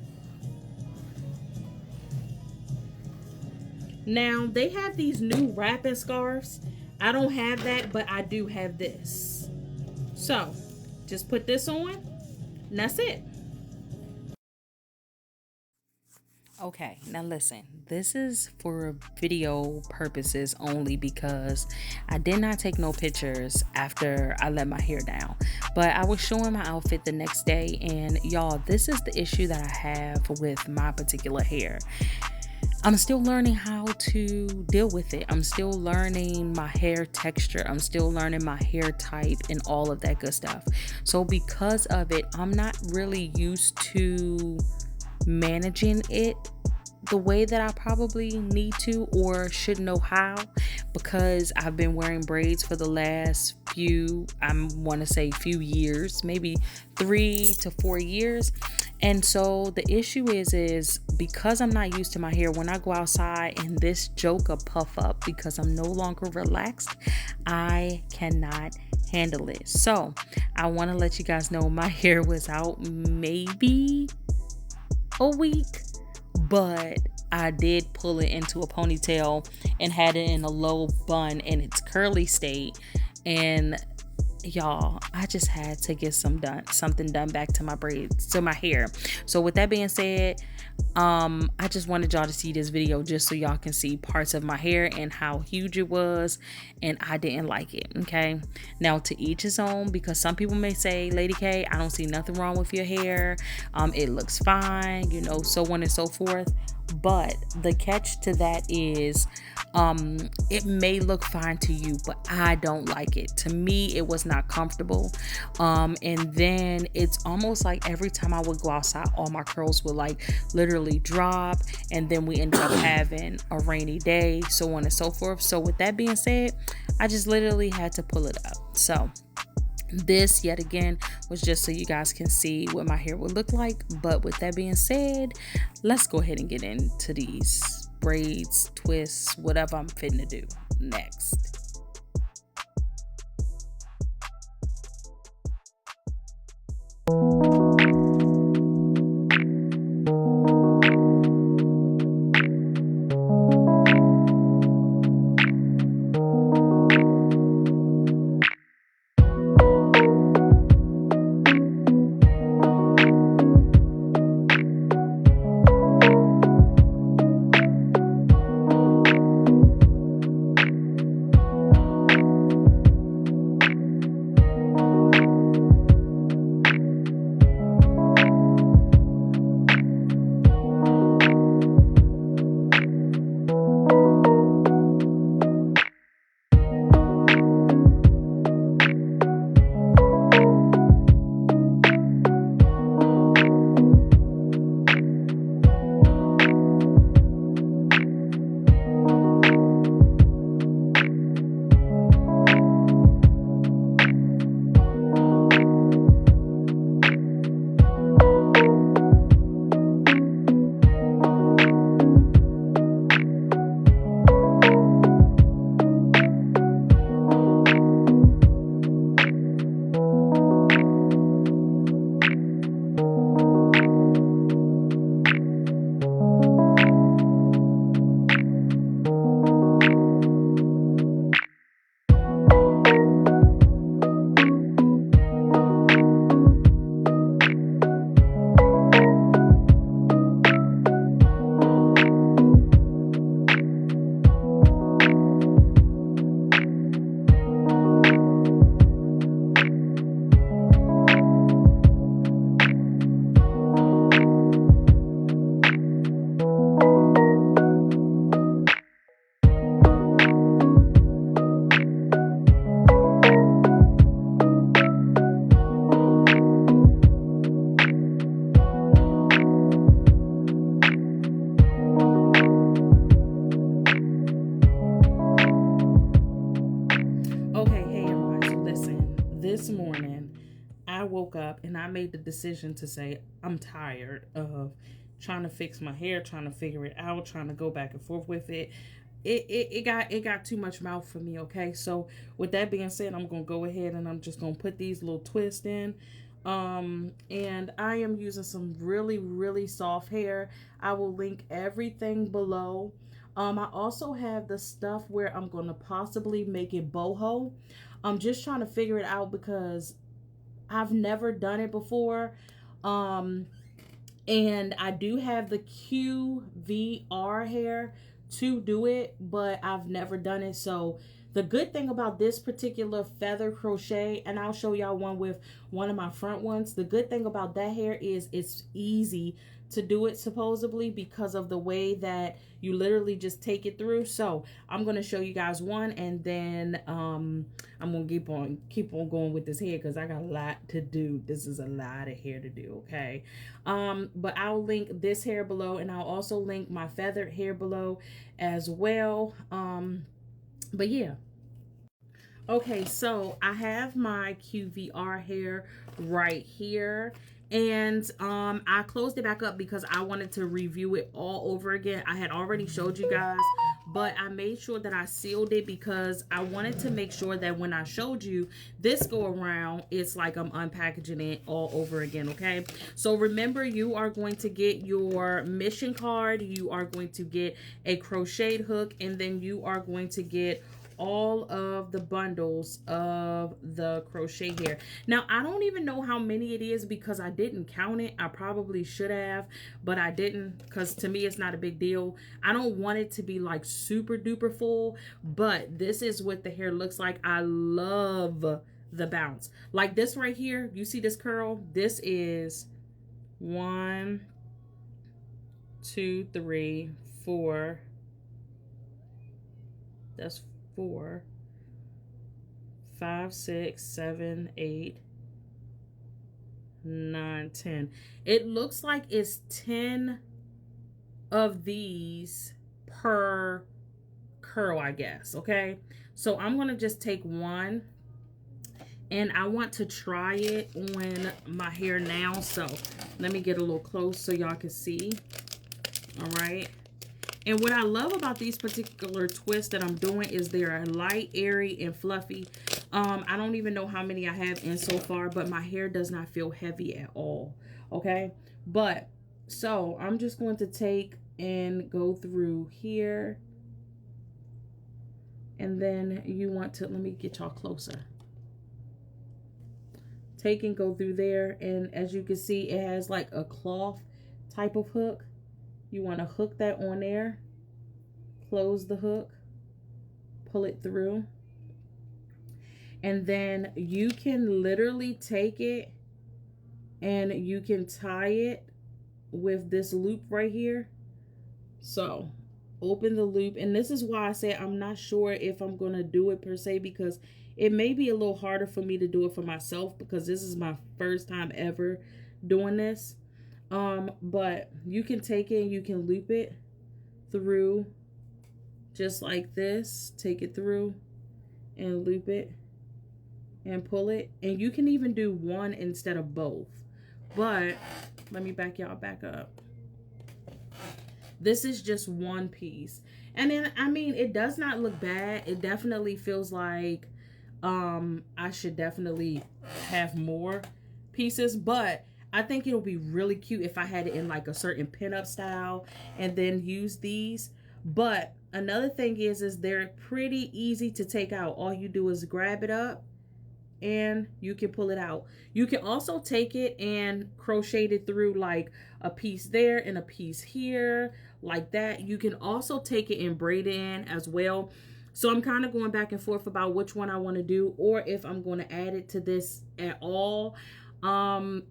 Now they have these new wrapping scarves. I don't have that, but I do have this. So just put this on, and that's it. Okay, now listen, this is for video purposes only because I did not take no pictures after I let my hair down, but I was showing my outfit the next day, and y'all, this is the issue that I have with my particular hair. I'm still learning how to deal with it. I'm still learning my hair texture. I'm still learning my hair type and all of that good stuff. So because of it, I'm not really used to managing it the way that I probably need to or should know how, because I've been wearing braids for the last few years, maybe 3 to 4 years. And so the issue is because I'm not used to my hair, when I go outside and this joker puff up because I'm no longer relaxed, I cannot handle it. So I want to let you guys know my hair was out maybe a week, but I did pull it into a ponytail and had it in a low bun in its curly state. And y'all, I just had to get something done back to my braids, to my hair. So with that being said, I just wanted y'all to see this video just so y'all can see parts of my hair and how huge it was, and I didn't like it. Okay, now to each his own, because some people may say, Lady K, I don't see nothing wrong with your hair, it looks fine, you know, so on and so forth. But the catch to that is it may look fine to you, but I don't like it. To me, it was not comfortable. And then it's almost like every time I would go outside, all my curls would like literally drop, and then we ended up having a rainy day, so on and so forth. So with that being said, I just literally had to pull it up. So this yet again was just so you guys can see what my hair would look like. But with that being said, let's go ahead and get into these braids, twists, whatever I'm fitting to do next. this morning I woke up and I made the decision to say I'm tired of trying to fix my hair, trying to figure it out, trying to go back and forth with it. It got too much mouth for me. Okay, so with that being said, I'm gonna go ahead and I'm just gonna put these little twists in. And I am using some really soft hair. I will link everything below. I also have the stuff where I'm going to possibly make it boho. I'm just trying to figure it out because I've never done it before. And I do have the QVR hair to do it, but I've never done it. So the good thing about this particular feather crochet, and I'll show y'all one with one of my front ones. The good thing about that hair is it's easy to do it supposedly because of the way that you literally just take it through. So I'm going to show you guys one, and then I'm going to keep on going with this hair because I got a lot to do. This is a lot of hair to do, okay? But I'll link this hair below, and I'll also link my feathered hair below as well. But yeah. Okay, so I have my QVR hair right here, and I closed it back up because I wanted to review it all over again. I had already showed you guys, but I made sure that I sealed it because I wanted to make sure that when I showed you this go around, it's like I'm unpackaging it all over again. Okay, so remember, you are going to get your mission card, you are going to get a crocheted hook, and then you are going to get all of the bundles of the crochet hair. Now, I don't even know how many it is because I didn't count it. I probably should have, but I didn't because to me, it's not a big deal. I don't want it to be like super duper full, but this is what the hair looks like. I love the bounce. Like this right here, you see this curl? This is 1, 2, 3, 4. That's 4, 5, 6, 7, 8, 9, 10. It looks like it's 10 of these per curl, I guess. Okay, so I'm gonna just take one, and I want to try it on my hair now. So let me get a little close so y'all can see. All right. And what I love about these particular twists that I'm doing is they're light, airy, and fluffy. I don't even know how many I have in so far, but my hair does not feel heavy at all. Okay, but so I'm just going to take and go through here. And then you want to, let me get y'all closer. Take and go through there. And as you can see, it has like a cloth type of hook. You want to hook that on there, close the hook, pull it through, and then you can literally take it and you can tie it with this loop right here. So open the loop, and this is why I say I'm not sure if I'm going to do it per se, because it may be a little harder for me to do it for myself because this is my first time ever doing this. But you can take it and you can loop it through just like this. Take it through and loop it and pull it. And you can even do one instead of both. But let me back y'all back up. This is just one piece. And then, I mean, it does not look bad. It definitely feels like I should definitely have more pieces, but I think it'll be really cute if I had it in like a certain pinup style and then use these. But another thing is they're pretty easy to take out. All you do is grab it up and you can pull it out. You can also take it and crochet it through like a piece there and a piece here like that. You can also take it and braid it in as well. So I'm kind of going back and forth about which one I want to do, or if I'm going to add it to this at all.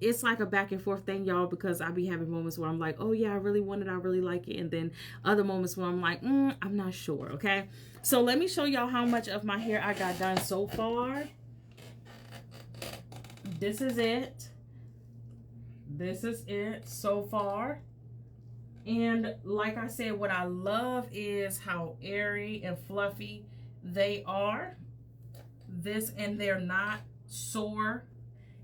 It's like a back and forth thing, y'all, because I be having moments where I'm like, oh yeah, I really want it, I really like it, and then other moments where I'm like, I'm not sure. Okay, so let me show y'all how much of my hair I got done so far. This is it. This is it so far. And like I said, what I love is how airy and fluffy they are. And they're not sore.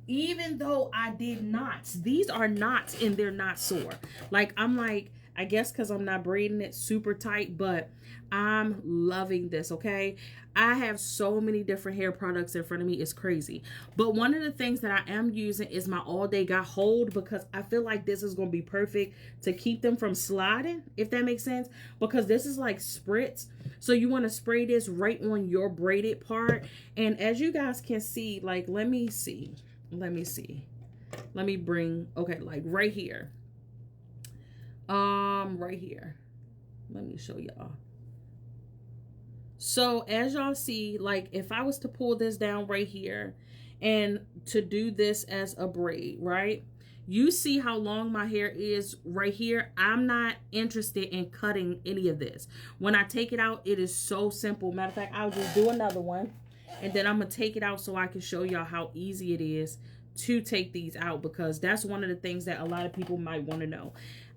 Even though I did knots, these are knots and they're not sore. Like, I'm like, I guess because I'm not braiding it super tight, but I'm loving this, okay? I have so many different hair products in front of me. It's crazy. But one of the things that I am using is my All Day Got Hold, because I feel like this is going to be perfect to keep them from sliding, if that makes sense. Because this is like spritz. So you want to spray this right on your braided part. And as you guys can see, like, let me see. Let me bring, okay, like right here. Right here. Let me show y'all. So as y'all see, like if I was to pull this down right here and to do this as a braid, right? You see how long my hair is right here. I'm not interested in cutting any of this. When I take it out, it is so simple. Matter of fact, I'll just do another one. And then I'm going to take it out so I can show y'all how easy it is to take these out, because that's one of the things that a lot of people might want to know.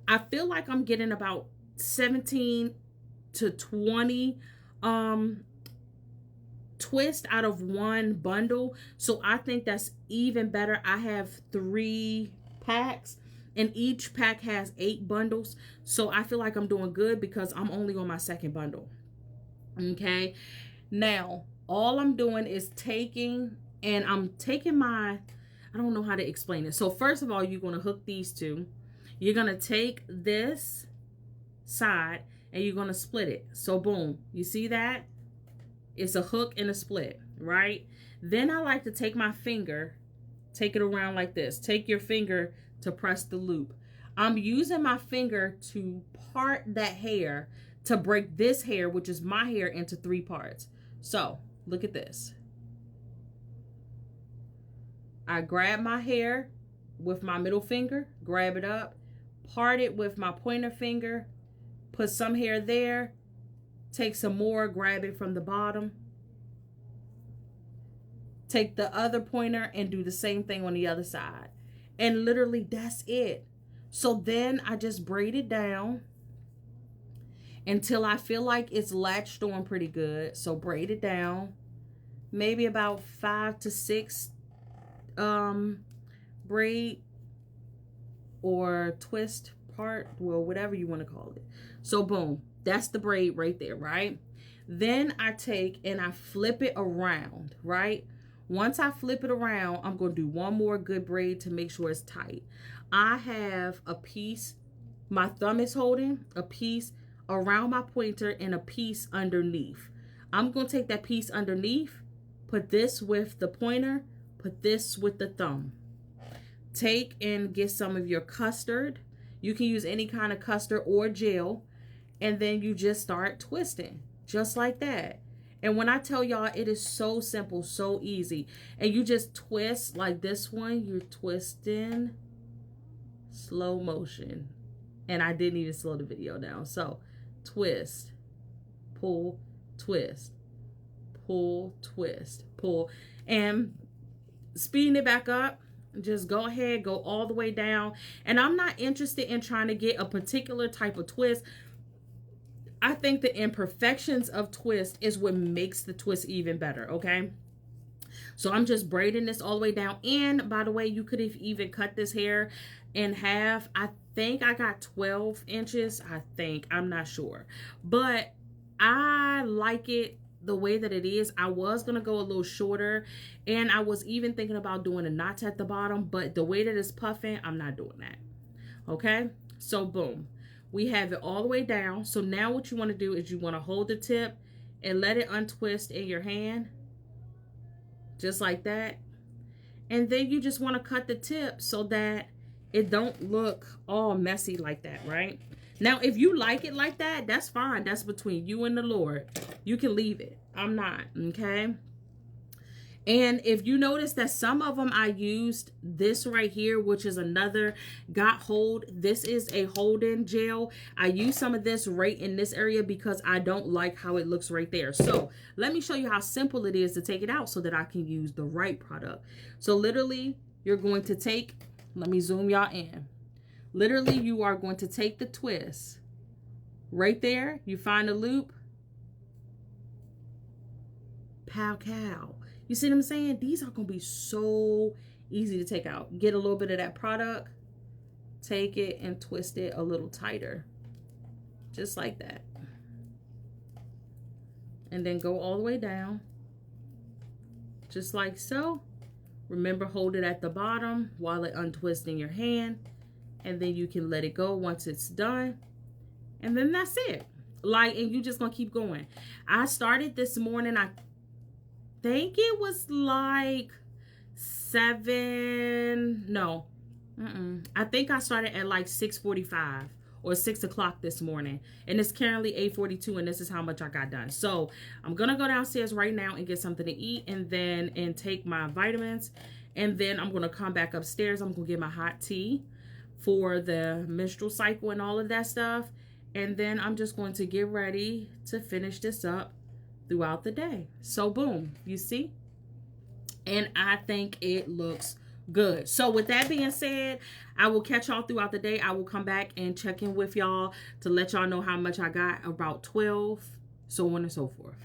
I feel like I'm getting about 17 to 20 twists out of one bundle. So I think that's even better. I have 3 packs and each pack has 8 bundles. So I feel like I'm doing good because I'm only on my 2nd bundle. Okay. Now, all I'm doing is taking my, I don't know how to explain it. So first of all, you're going to hook these two. You're going to take this side and you're going to split it. So boom, you see that? It's a hook and a split, right? Then I like to take my finger, take it around like this. Take your finger to press the loop. I'm using my finger to part that hair to break this hair, which is my hair, into 3 parts. So look at this. I grab my hair with my middle finger, grab it up, part it with my pointer finger, put some hair there, take some more, grab it from the bottom, take the other pointer and do the same thing on the other side. And literally that's it. So then I just braid it down until I feel like it's latched on pretty good. So braid it down, maybe about 5 to 6 braid or twist part, well, whatever you want to call it. So boom, that's the braid right there, right? Then I take and I flip it around, right? Once I flip it around, I'm going to do one more good braid to make sure it's tight. I have a piece, my thumb is holding a piece around my pointer and a piece underneath. I'm going to take that piece underneath, put this with the pointer, put this with the thumb. Take and get some of your custard. You can use any kind of custard or gel. And then you just start twisting just like that. And when I tell y'all, it is so simple, so easy. And you just twist like this one. You're twisting slow motion. And I didn't even slow the video down. So twist, pull, twist, pull, twist, pull. And speeding it back up. Just go ahead, go all the way down. And I'm not interested in trying to get a particular type of twist. I think the imperfections of twist is what makes the twist even better, okay? So I'm just braiding this all the way down. And by the way, you could have even cut this hair in half. I think I got 12 inches. I'm not sure. But I like it the way that it is. I was going to go a little shorter, and I was even thinking about doing a knot at the bottom, but the way that it's puffing, I'm not doing that. Okay, so boom, we have it all the way down. So now what you want to do is you want to hold the tip and let it untwist in your hand just like that, and then you just want to cut the tip so that it don't look all messy like that, right? Now, if you like it like that, that's fine. That's between you and the Lord. You can leave it. I'm not, okay? And if you notice that some of them I used this right here, which is another Got Hold. This is a hold-in gel. I use some of this right in this area because I don't like how it looks right there. So let me show you how simple it is to take it out so that I can use the right product. So literally, you're going to take, let me zoom y'all in. Literally, you are going to take the twist right there. You find a loop. Pow cow. You see what I'm saying? These are going to be so easy to take out. Get a little bit of that product, take it and twist it a little tighter. Just like that. And then go all the way down. Just like so. Remember, hold it at the bottom while it untwists in your hand. And then you can let it go once it's done. And then that's it. Like, and you just gonna keep going. I started this morning, I think it was like 7, no. I think I started at like 6:45 or 6 o'clock this morning. And it's currently 8:42 and this is how much I got done. So I'm gonna go downstairs right now and get something to eat and take my vitamins. And then I'm gonna come back upstairs. I'm gonna get my hot tea for the menstrual cycle and all of that stuff. And then I'm just going to get ready to finish this up throughout the day. So boom, you see? And I think it looks good. So with that being said, I will catch y'all throughout the day. I will come back and check in with y'all to let y'all know how much I got, about 12, so on and so forth.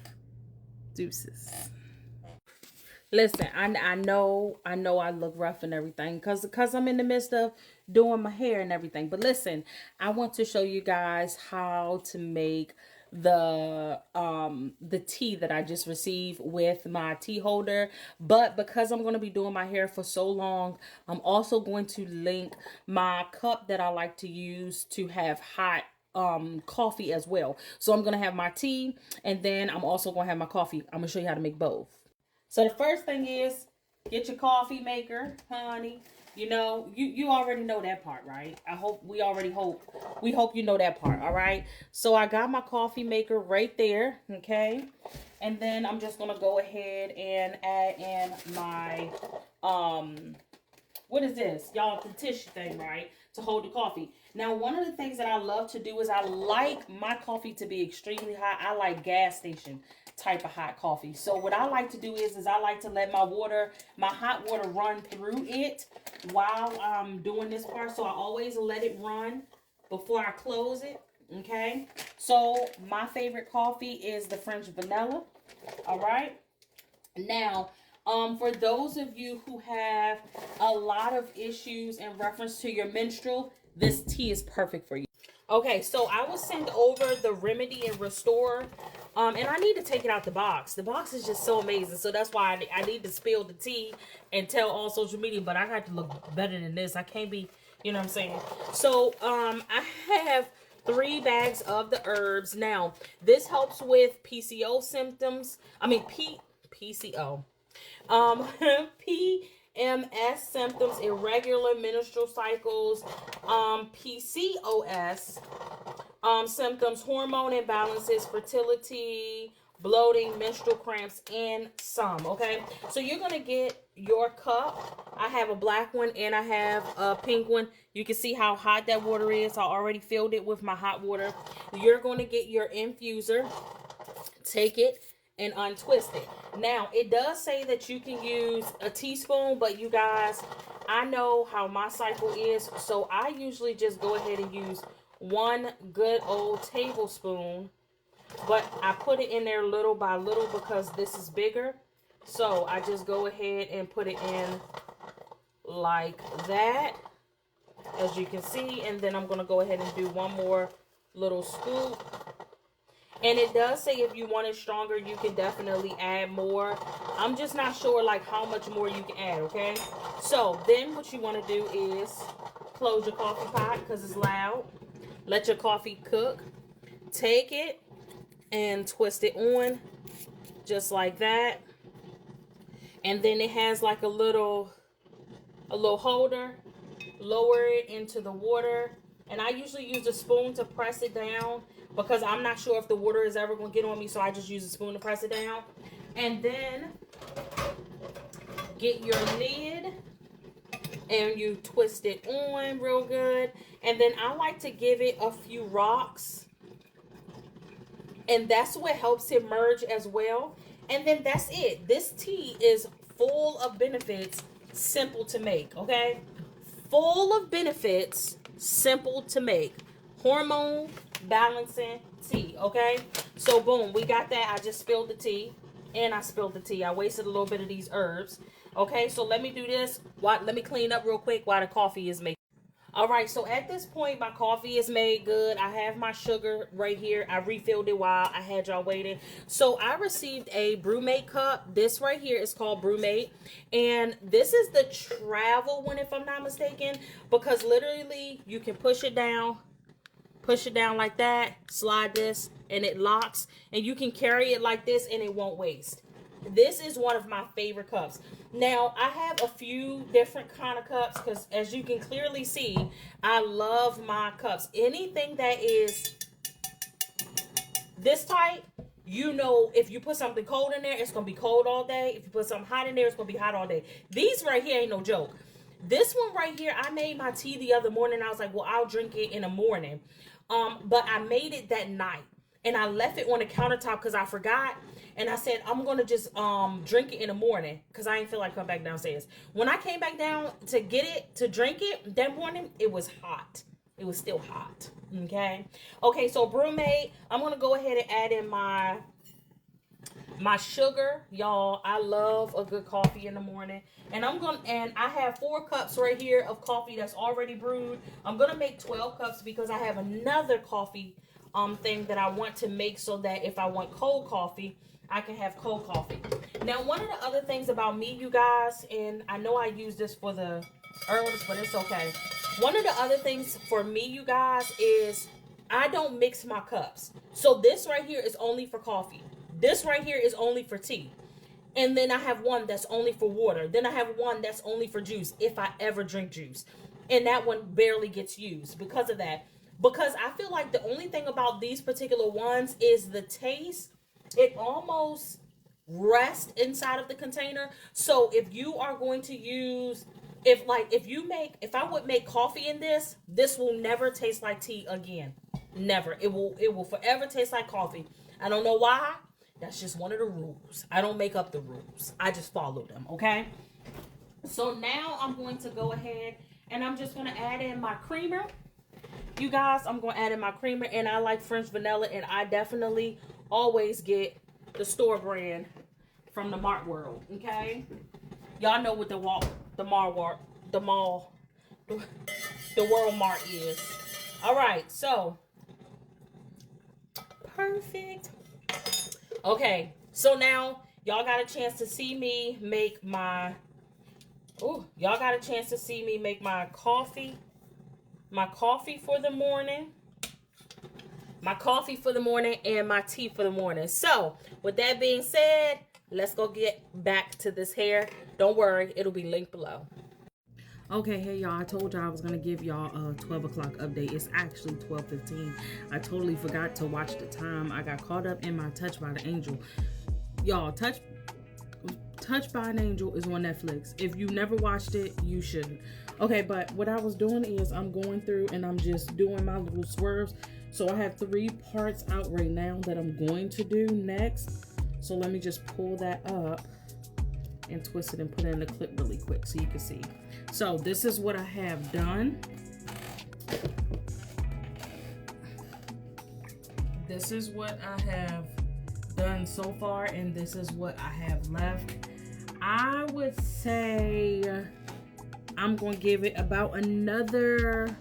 Deuces. Listen, I know I look rough and everything because I'm in the midst of doing my hair and everything. But listen, I want to show you guys how to make the tea that I just received with my tea holder. But because I'm going to be doing my hair for so long, I'm also going to link my cup that I like to use to have hot coffee as well. So I'm going to have my tea and then I'm also going to have my coffee. I'm going to show you how to make both. So the first thing is get your coffee maker, honey. You know, you already know that part, right? We hope you know that part, all right? So I got my coffee maker right there, okay? And then I'm just going to go ahead and add in my, what is this? Y'all, the tissue thing, right? To hold the coffee. Now, one of the things that I love to do is I like my coffee to be extremely hot. I like gas station type of hot coffee. So what I like to do is I like to let my hot water run through it while I'm doing this part. So I always let it run before I close it. Okay. So my favorite coffee is the French vanilla. All right. Now, for those of you who have a lot of issues in reference to your menstrual, this tea is perfect for you. Okay, so I will send over the Remedy and Restore, and I need to take it out the box. The box is just so amazing, so that's why I need to spill the tea and tell all social media, but I got to look better than this. I can't be, you know what I'm saying? So, I have 3 bags of the herbs. Now, this helps with PCO symptoms. I mean, PCO. PMS symptoms, irregular menstrual cycles, PCOS symptoms, hormone imbalances, fertility, bloating, menstrual cramps, and some. Okay, so you're gonna get your cup. I have a black one and I have a pink one. You can see how hot that water is. I already filled it with my hot water. You're gonna get your infuser, take it and untwist it. Now, it does say that you can use a teaspoon, but you guys, I know how my cycle is, so I usually just go ahead and use 1 good old tablespoon, but I put it in there little by little because this is bigger. So I just go ahead and put it in like that, as you can see, and then I'm going to go ahead and do 1 more little scoop. And it does say if you want it stronger, you can definitely add more. I'm just not sure like how much more you can add, okay? So then what you want to do is close your coffee pot because it's loud. Let your coffee cook. Take it and twist it on just like that. And then it has like a little holder. Lower it into the water. And I usually use a spoon to press it down because I'm not sure if the water is ever going to get on me, so I just use a spoon to press it down. And then get your lid and you twist it on real good. And then I like to give it a few rocks. And that's what helps it merge as well. And then that's it. This tea is full of benefits, simple to make, okay? Full of benefits, simple to make. Hormone balancing tea, okay? So boom, we got that. I just spilled the tea. And I spilled the tea. I wasted a little bit of these herbs. Okay, so let me do this. Let me clean up real quick while the coffee is making. All right, so at this point, my coffee is made good. I have my sugar right here. I refilled it while I had y'all waiting. So I received a BrewMate cup. This right here is called BrewMate. And this is the travel one, if I'm not mistaken, because literally you can push it down like that, slide this, and it locks. And you can carry it like this, and it won't waste. This is one of my favorite cups. Now, I have a few different kind of cups because as you can clearly see, I love my cups. Anything that is this tight, you know, if you put something cold in there, it's going to be cold all day. If you put something hot in there, it's going to be hot all day. These right here ain't no joke. This one right here, I made my tea the other morning. I was like, well, I'll drink it in the morning. But I made it that night. And I left it on the countertop because I forgot. And I said, I'm going to just drink it in the morning because I ain't feel like coming back downstairs. When I came back down to get it, to drink it that morning, it was hot. It was still hot. Okay. Okay, so BrewMate, I'm going to go ahead and add in my sugar. Y'all, I love a good coffee in the morning. And I have 4 cups right here of coffee that's already brewed. I'm going to make 12 cups because I have another coffee thing that I want to make so that if I want cold coffee, I can have cold coffee. Now, one of the other things about me, you guys, and I know I use this for the herbs, but it's okay. One of the other things for me, you guys, is I don't mix my cups. So this right here is only for coffee. This right here is only for tea. And then I have one that's only for water. Then I have one that's only for juice, if I ever drink juice. And that one barely gets used because of that. Because I feel like the only thing about these particular ones is the taste. It almost rests inside of the container. So if you are going to use, if I would make coffee in this will never taste like tea again. Never. It will forever taste like coffee. I don't know why. That's just one of the rules. I don't make up the rules. I just follow them, okay? So now I'm going to go ahead and I'm just going to add in my creamer. You guys, I'm going to add in my creamer, and I like French vanilla, and I definitely always get the store brand from the Mart World, okay? Y'all know what the World Mart is. All right, so perfect. Okay, so now y'all got a chance to see me make my coffee. My coffee for the morning. My coffee for the morning and my tea for the morning. So, with that being said, let's go get back to this hair. Don't worry, it'll be linked below. Okay, hey y'all, I told y'all I was going to give y'all a 12 o'clock update. It's actually 12:15. I totally forgot to watch the time. I got caught up in my Touched by an Angel. Y'all, Touched by an Angel is on Netflix. If you never watched it, you shouldn't. Okay, but what I was doing is I'm going through and I'm just doing my little swerves. So I have 3 parts out right now that I'm going to do next. So let me just pull that up and twist it and put it in the clip really quick so you can see. So this is what I have done. This is what I have done so far, and this is what I have left. I would say I'm going to give it about another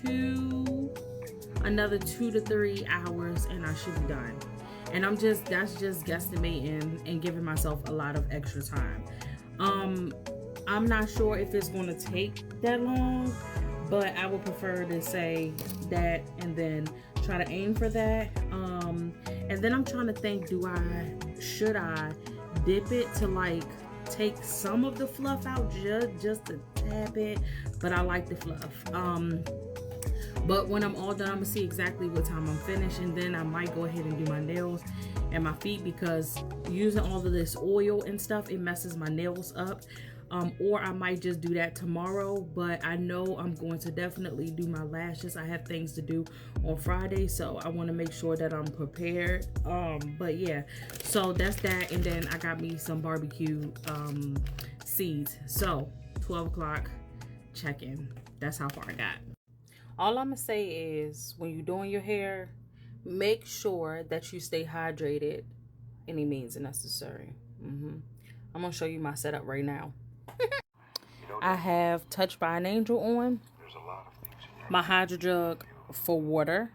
2 to 3 hours and I should be done. And that's just guesstimating and giving myself a lot of extra time. I'm not sure if it's going to take that long, but I would prefer to say that and then try to aim for that. And then I'm trying to think, should I dip it to like take some of the fluff out, just a tad bit, but I like the fluff. But when I'm all done, I'm gonna see exactly what time I'm finished, and then I might go ahead and do my nails and my feet, because using all of this oil and stuff, it messes my nails up. Or I might just do that tomorrow, but I know I'm going to definitely do my lashes. I have things to do on Friday, so I want to make sure that I'm prepared. But yeah, so that's that. And then I got me some barbecue seeds. So 12 o'clock check-in. That's how far I got. All I'm gonna say is, when you're doing your hair, make sure that you stay hydrated any means necessary. I'm gonna show you my setup right now. I have Touched by an Angel on, my Hydro Jug for water,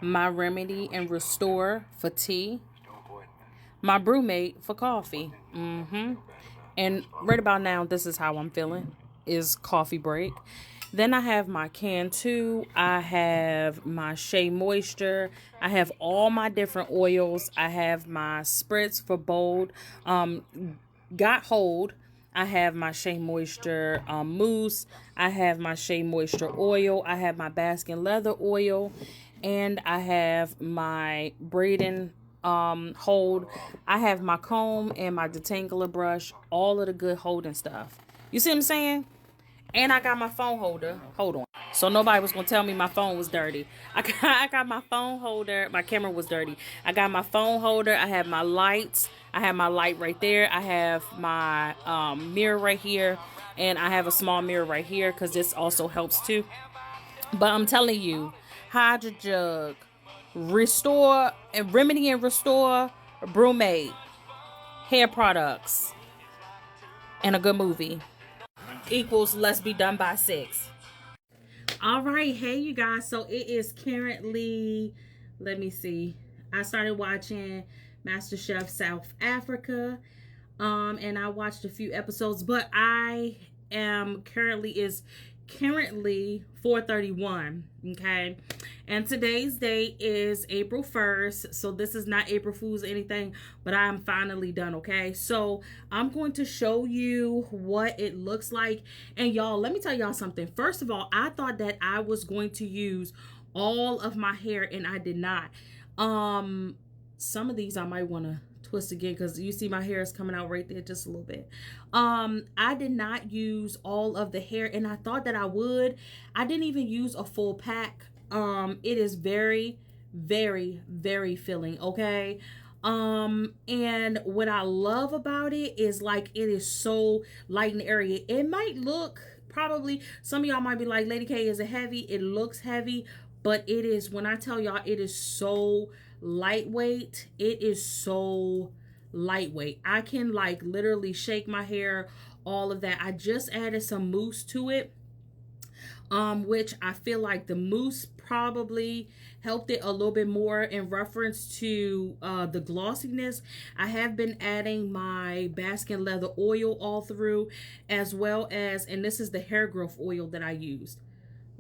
my Remedy and Restore for tea, my Brewmate for coffee. And right about now, this is how I'm feeling, is coffee break. Then I have my Can2. I have my Shea Moisture. I have all my different oils. I have my Spritz for Bold. Got Hold. I have my Shea Moisture mousse. I have my Shea Moisture oil. I have my Baskin Leather oil. And I have my Braiding Hold. I have my comb and my detangler brush. All of the good holding stuff. You see what I'm saying? And I got my phone holder. Hold on. So nobody was going to tell me my phone was dirty. I got my phone holder. My camera was dirty. I got my phone holder. I have my lights. I have my light right there. I have my mirror right here. And I have a small mirror right here because this also helps too. But I'm telling you, Hydro Jug, Restore, and Remedy and Restore, Brewmate, hair products, and a good movie equals Let's Be Done by 6. All right, hey you guys, so it is currently, let me see, I started watching MasterChef South Africa, and I watched a few episodes, but I am currently 4:31, okay, and today's date is April 1st, so this is not April Fool's or anything, but I'm finally done, okay? So I'm going to show you what it looks like, and y'all, let me tell y'all something. First of all, I thought that I was going to use all of my hair, and I did not. Some of these I might want to twist again because you see my hair is coming out right there just a little bit. I did not use all of the hair, and I thought that I would. I didn't even use a full pack. It is very, very, very filling, okay? And what I love about it is like it is so light in the area. It might look, probably some of y'all might be like, Lady K, is it heavy? It looks heavy, but it is, when I tell y'all, it is so lightweight. It is so lightweight. I can like literally shake my hair, all of that. I just added some mousse to it, which I feel like the mousse probably helped it a little bit more in reference to the glossiness. I have been adding my Baskin Leather oil all through, as well as, and this is the hair growth oil that I used.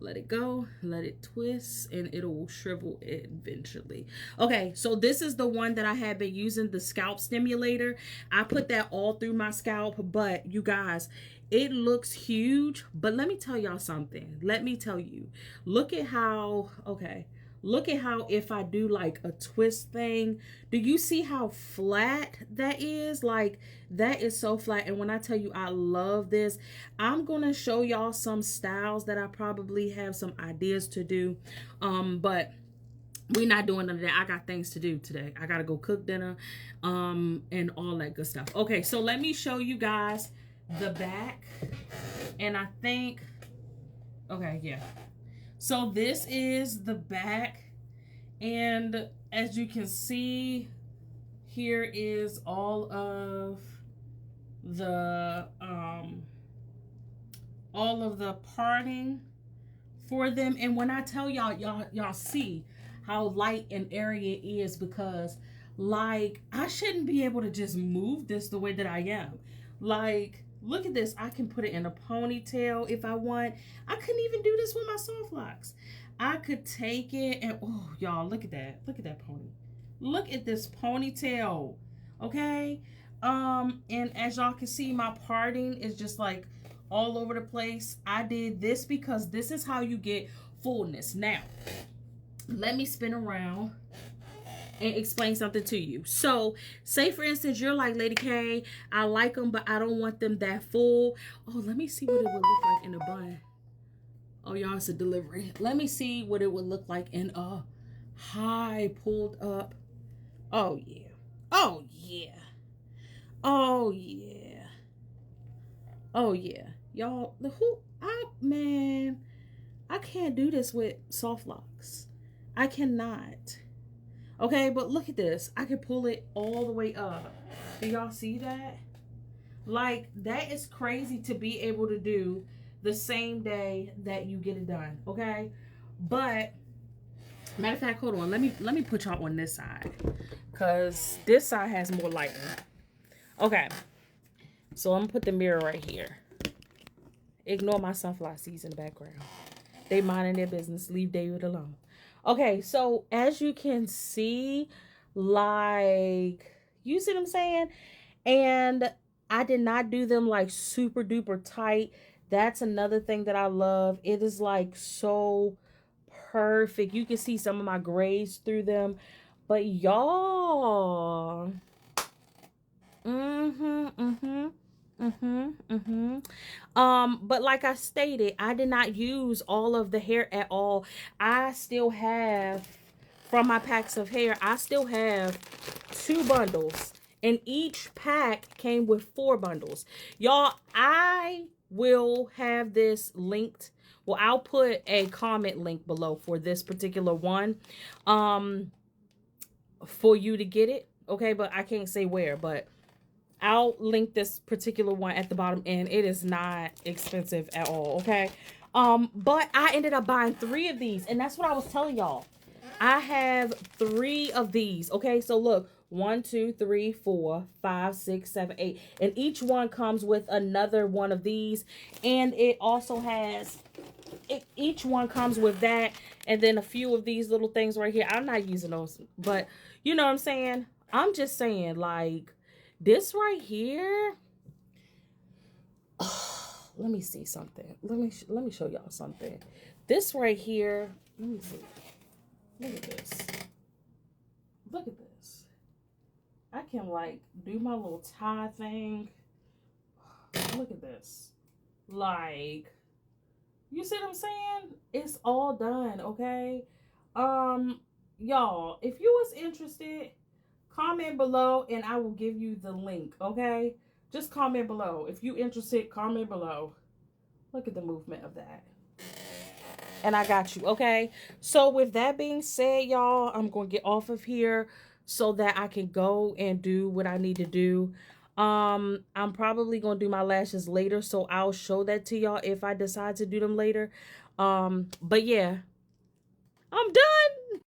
Let it go, let it twist, and it will shrivel it eventually. Okay, so this is the one that I have been using, the scalp stimulator. I put that all through my scalp, but you guys, it looks huge. But let me tell y'all something. Let me tell you. Look at how, okay, look at how if I do like a twist thing, do you see how flat that is? Like that is so flat. And when I tell you I love this, I'm going to show y'all some styles that I probably have some ideas to do. But we're not doing none of that. I got things to do today. I got to go cook dinner, and all that good stuff. Okay, so let me show you guys the back. And I think, okay, yeah. So this is the back, and as you can see, here is all of the parting for them. And when I tell y'all see how light an area is, because like I shouldn't be able to just move this the way that I am. Like, look at this. I can put it in a ponytail if I want. I couldn't even do this with my soft locks. I could take it and, oh, y'all, look at that. Look at that pony. Look at this ponytail. Okay? And as y'all can see, my parting is just like all over the place. I did this because this is how you get fullness. Now, let me spin around and explain something to you. So, say for instance, you're like, Lady K, I like them, but I don't want them that full. Oh, let me see what it would look like in a bun. Oh, y'all, it's a delivery. Let me see what it would look like in a high pulled up. Oh, yeah. Oh, yeah. Oh, yeah. Oh, yeah. Y'all, man, I can't do this with soft locks. I cannot. Okay, but look at this. I can pull it all the way up. Do y'all see that? Like, that is crazy to be able to do the same day that you get it done. Okay, but matter of fact, hold on. Let me put y'all on this side, cause this side has more lighting. Okay, so I'm gonna put the mirror right here. Ignore my sunflower seeds in the background. They minding their business. Leave David alone. Okay, so as you can see, like, you see what I'm saying? And I did not do them like super duper tight. That's another thing that I love. It is like so perfect. You can see some of my grays through them. But y'all. But like I stated, I did not use all of the hair at all. I still have, from my packs of hair, I still have 2 bundles. And each pack came with 4 bundles. Y'all, I will have this linked. Well, I'll put a comment link below for this particular one. For you to get it. Okay, but I can't say where, but I'll link this particular one at the bottom, and it is not expensive at all, okay? But I ended up buying 3 of these, and that's what I was telling y'all. I have 3 of these, okay? So look, 1, 2, 3, 4, 5, 6, 7, 8, and each one comes with another one of these, and it also has, each one comes with that, and then a few of these little things right here. I'm not using those, but you know what I'm saying? I'm just saying, like, this right here, let me see something. Let me show y'all something. This right here, let me see. Look at this. Look at this. I can like do my little tie thing. Look at this. Like, you see what I'm saying? It's all done, okay? Y'all, if you was interested, comment below and I will give you the link, okay? Just comment below. If you interested, comment below. Look at the movement of that. And I got you, okay? So with that being said, y'all, I'm going to get off of here so that I can go and do what I need to do. I'm probably going to do my lashes later, so I'll show that to y'all if I decide to do them later. But yeah, I'm done.